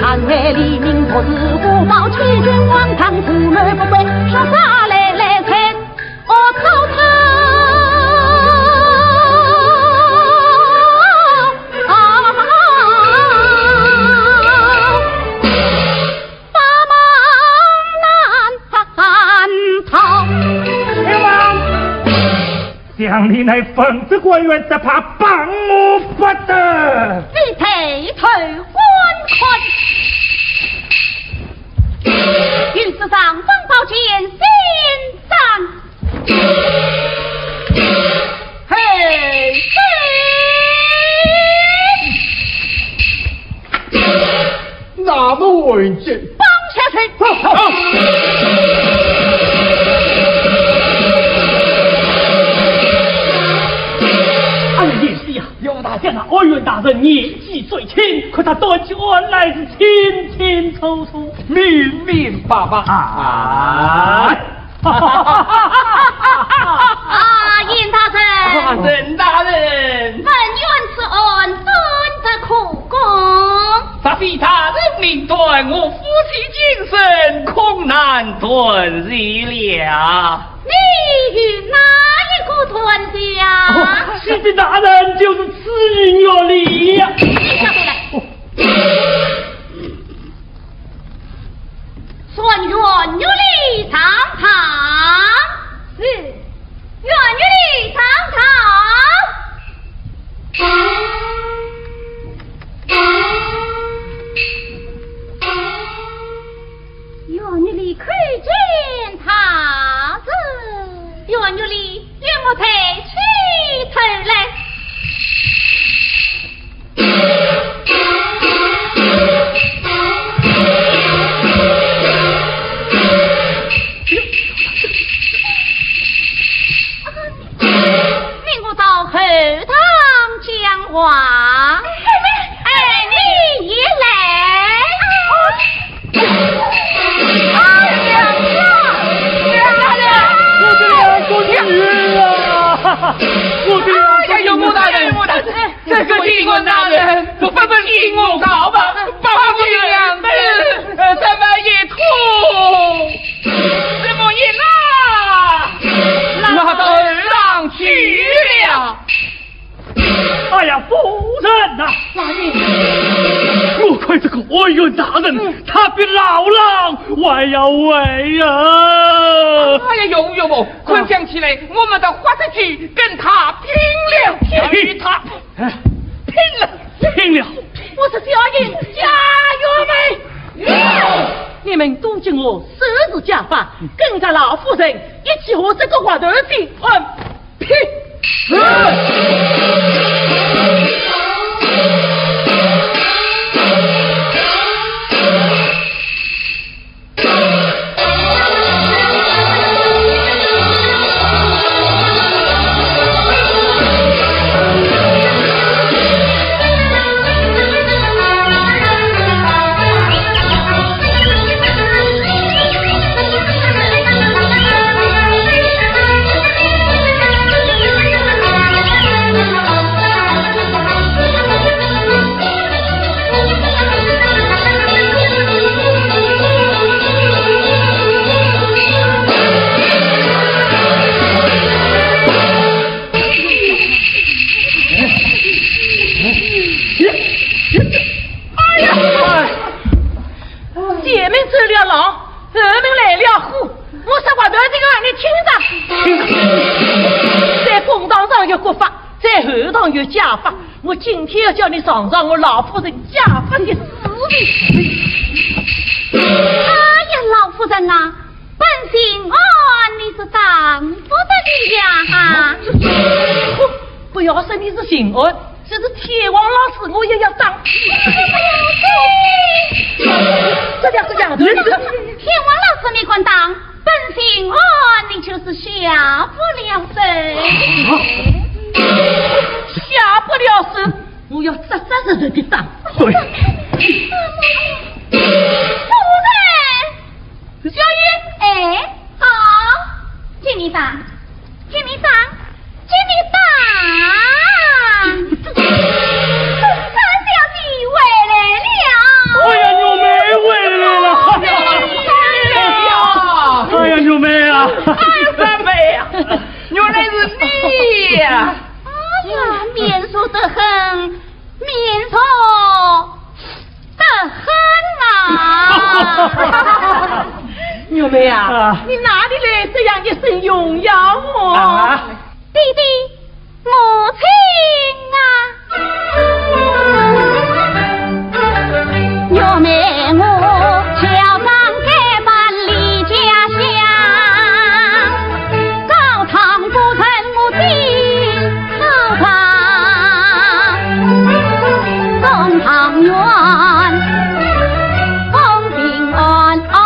看为黎明昨日不报，欺君罔堂自律不归，说啥来猜我头头把忙难逃。像你那疯子官员，只怕帮我不得。你抬头观看，云石上风暴剑心上，嘿那么稳健，帮下去。有大将那二元大人年纪最轻，可他端起碗来是清清楚楚、明明白白。啊，严大人，任大人，本愿此恩真的苦功，他非他人命断，我夫妻精神恐难断日了。你与哪一个团家？西的大人就是此人有理呀。你下回来。算愿有礼上堂，是愿有礼上堂。愿有礼可见他子，愿有礼让我抬起头来。命我到后堂讲话，你也来。我的有穆大人，这个地官大人不分听我告吧，把我两子怎么一吐，怎么一拉到二郎去了。哎呀，夫人呐，我亏这个二元大人，他比老郎还要伟呀！哎呀，有不？困想起来，我们的花子局跟他拼了，与他拼了！我是小英，加油们！你们都敬我十日家法，跟着老夫人一起和这个花头的有家法，我今天要叫你尝尝我老夫人家法的滋味。哎呀，老夫人啊，本心安你是丈夫的力量啊！不要说你是心安，就是天王老师我也要当。这两个讲的，天王老师你管当，本心安你就是下不了身。下不了身，我要扎扎实实的当。对。夫人，小玉，哎，好，请你当，请你当，请你当。三小姐回来了。哎呀，牛妹回来了！哎呀，牛妹啊！三妹啊，原来是你呀！哎呀，面熟得很，面熟得很啊！牛妹啊，你哪里来这样一身荣耀哦？弟弟，母亲啊！牛妹我乔装改扮离家乡，高堂不成我的草堂，东堂院风平安安，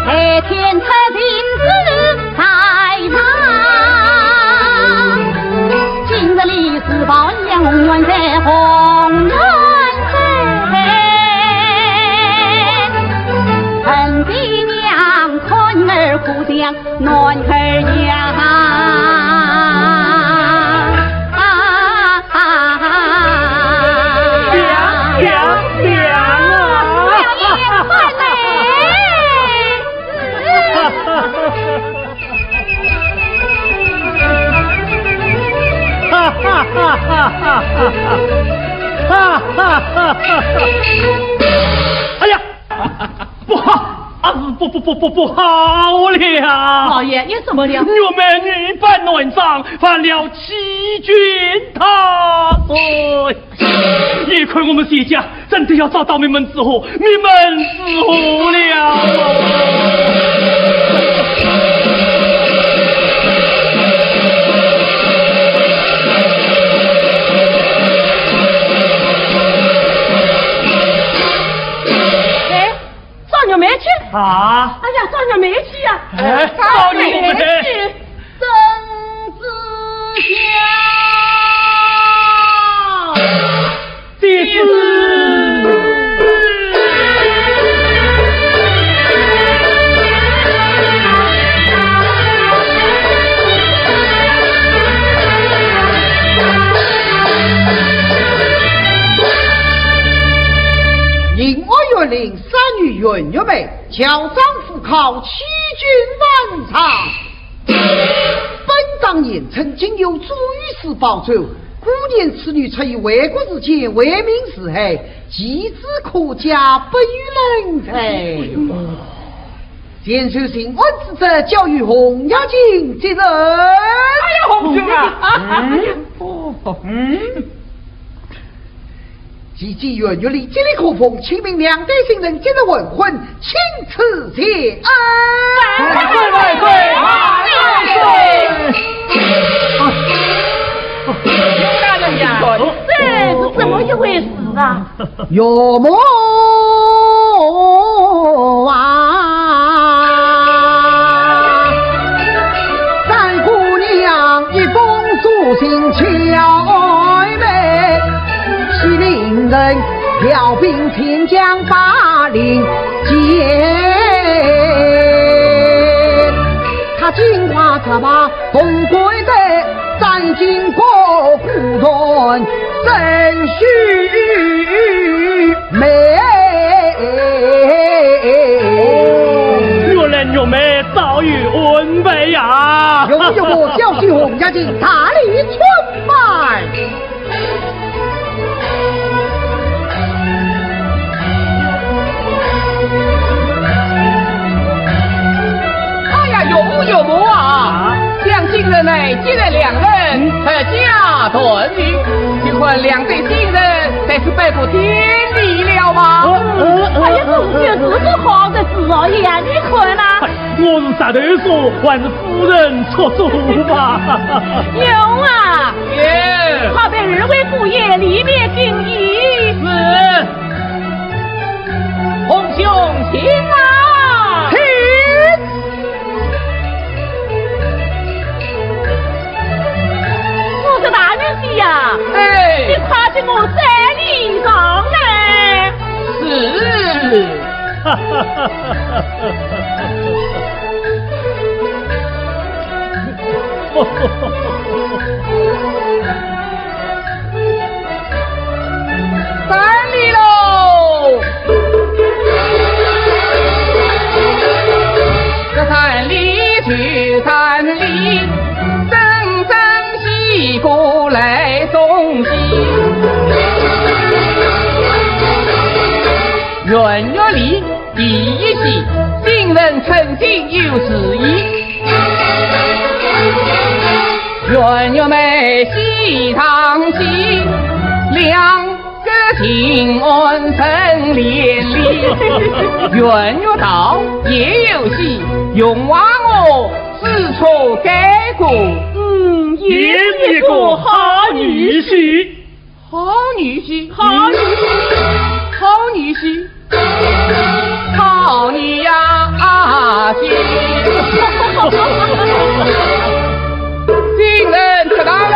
白天出行子在堂，今日历史报永远在红颜山，陈爹娘困儿苦将暖儿养。哎呀，不好啊！不好了！老爷，有什么了？牛妹女扮乱葬，犯了欺君他罪。也亏我们谢家真的要找到你们之后，你们死了。少女没去啊！哎呀，少女没去呀！哎，少女没去，曾子孝，弟子。令我愿令三女圆月妹乔丈夫靠欺君万场。本当年曾经有朱御史报仇，古年此女曾以为国之前为民是黑，机智可嘉，不与人才。前受新闻之责，教育洪雅卿之人。哎呀，洪兄啊！积极圆月里，这里可奉清明两代新人今日问婚，请赐谢恩。万岁万岁万岁！刘大人呀，这是怎么一回事啊？岳母啊，三姑娘一封书信悄昧，西陵人调兵遣将把令接。他金花策马红归的斩尽过苦团真须美。原来牛妹早有恩备呀！有我教训洪家进大力出卖。有母啊！将军日内接待两人和家团聚，请问两对新人才是拜过天理了吗？哎呀，总觉是个好的事哦，呀，你看呐，我是实头说，还是夫人出主吧。有啊，有，好被二位姑爷里面敬意。是，红兄请啊，请。我是大女婿呀，哎，你夸起我在礼上来。是。三礼喽！这三礼去三礼，真真西过来送喜。元月里第一喜，新人成亲有旨意。元月妹喜堂喜，两个亲恩成连理。元月到也有喜，用娃我知错改过。也是个好女婿，好女婿，好女婿，好女婿，好女呀婿。新人迟到喽！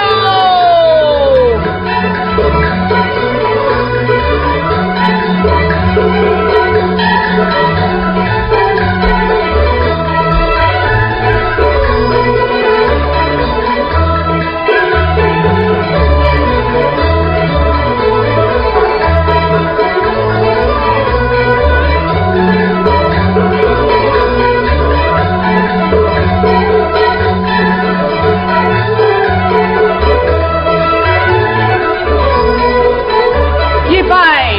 一拜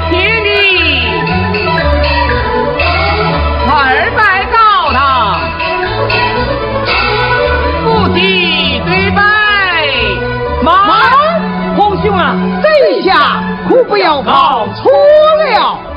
天地，二拜高堂，夫妻对拜。妈，红兄啊，这一下可不要跑错了。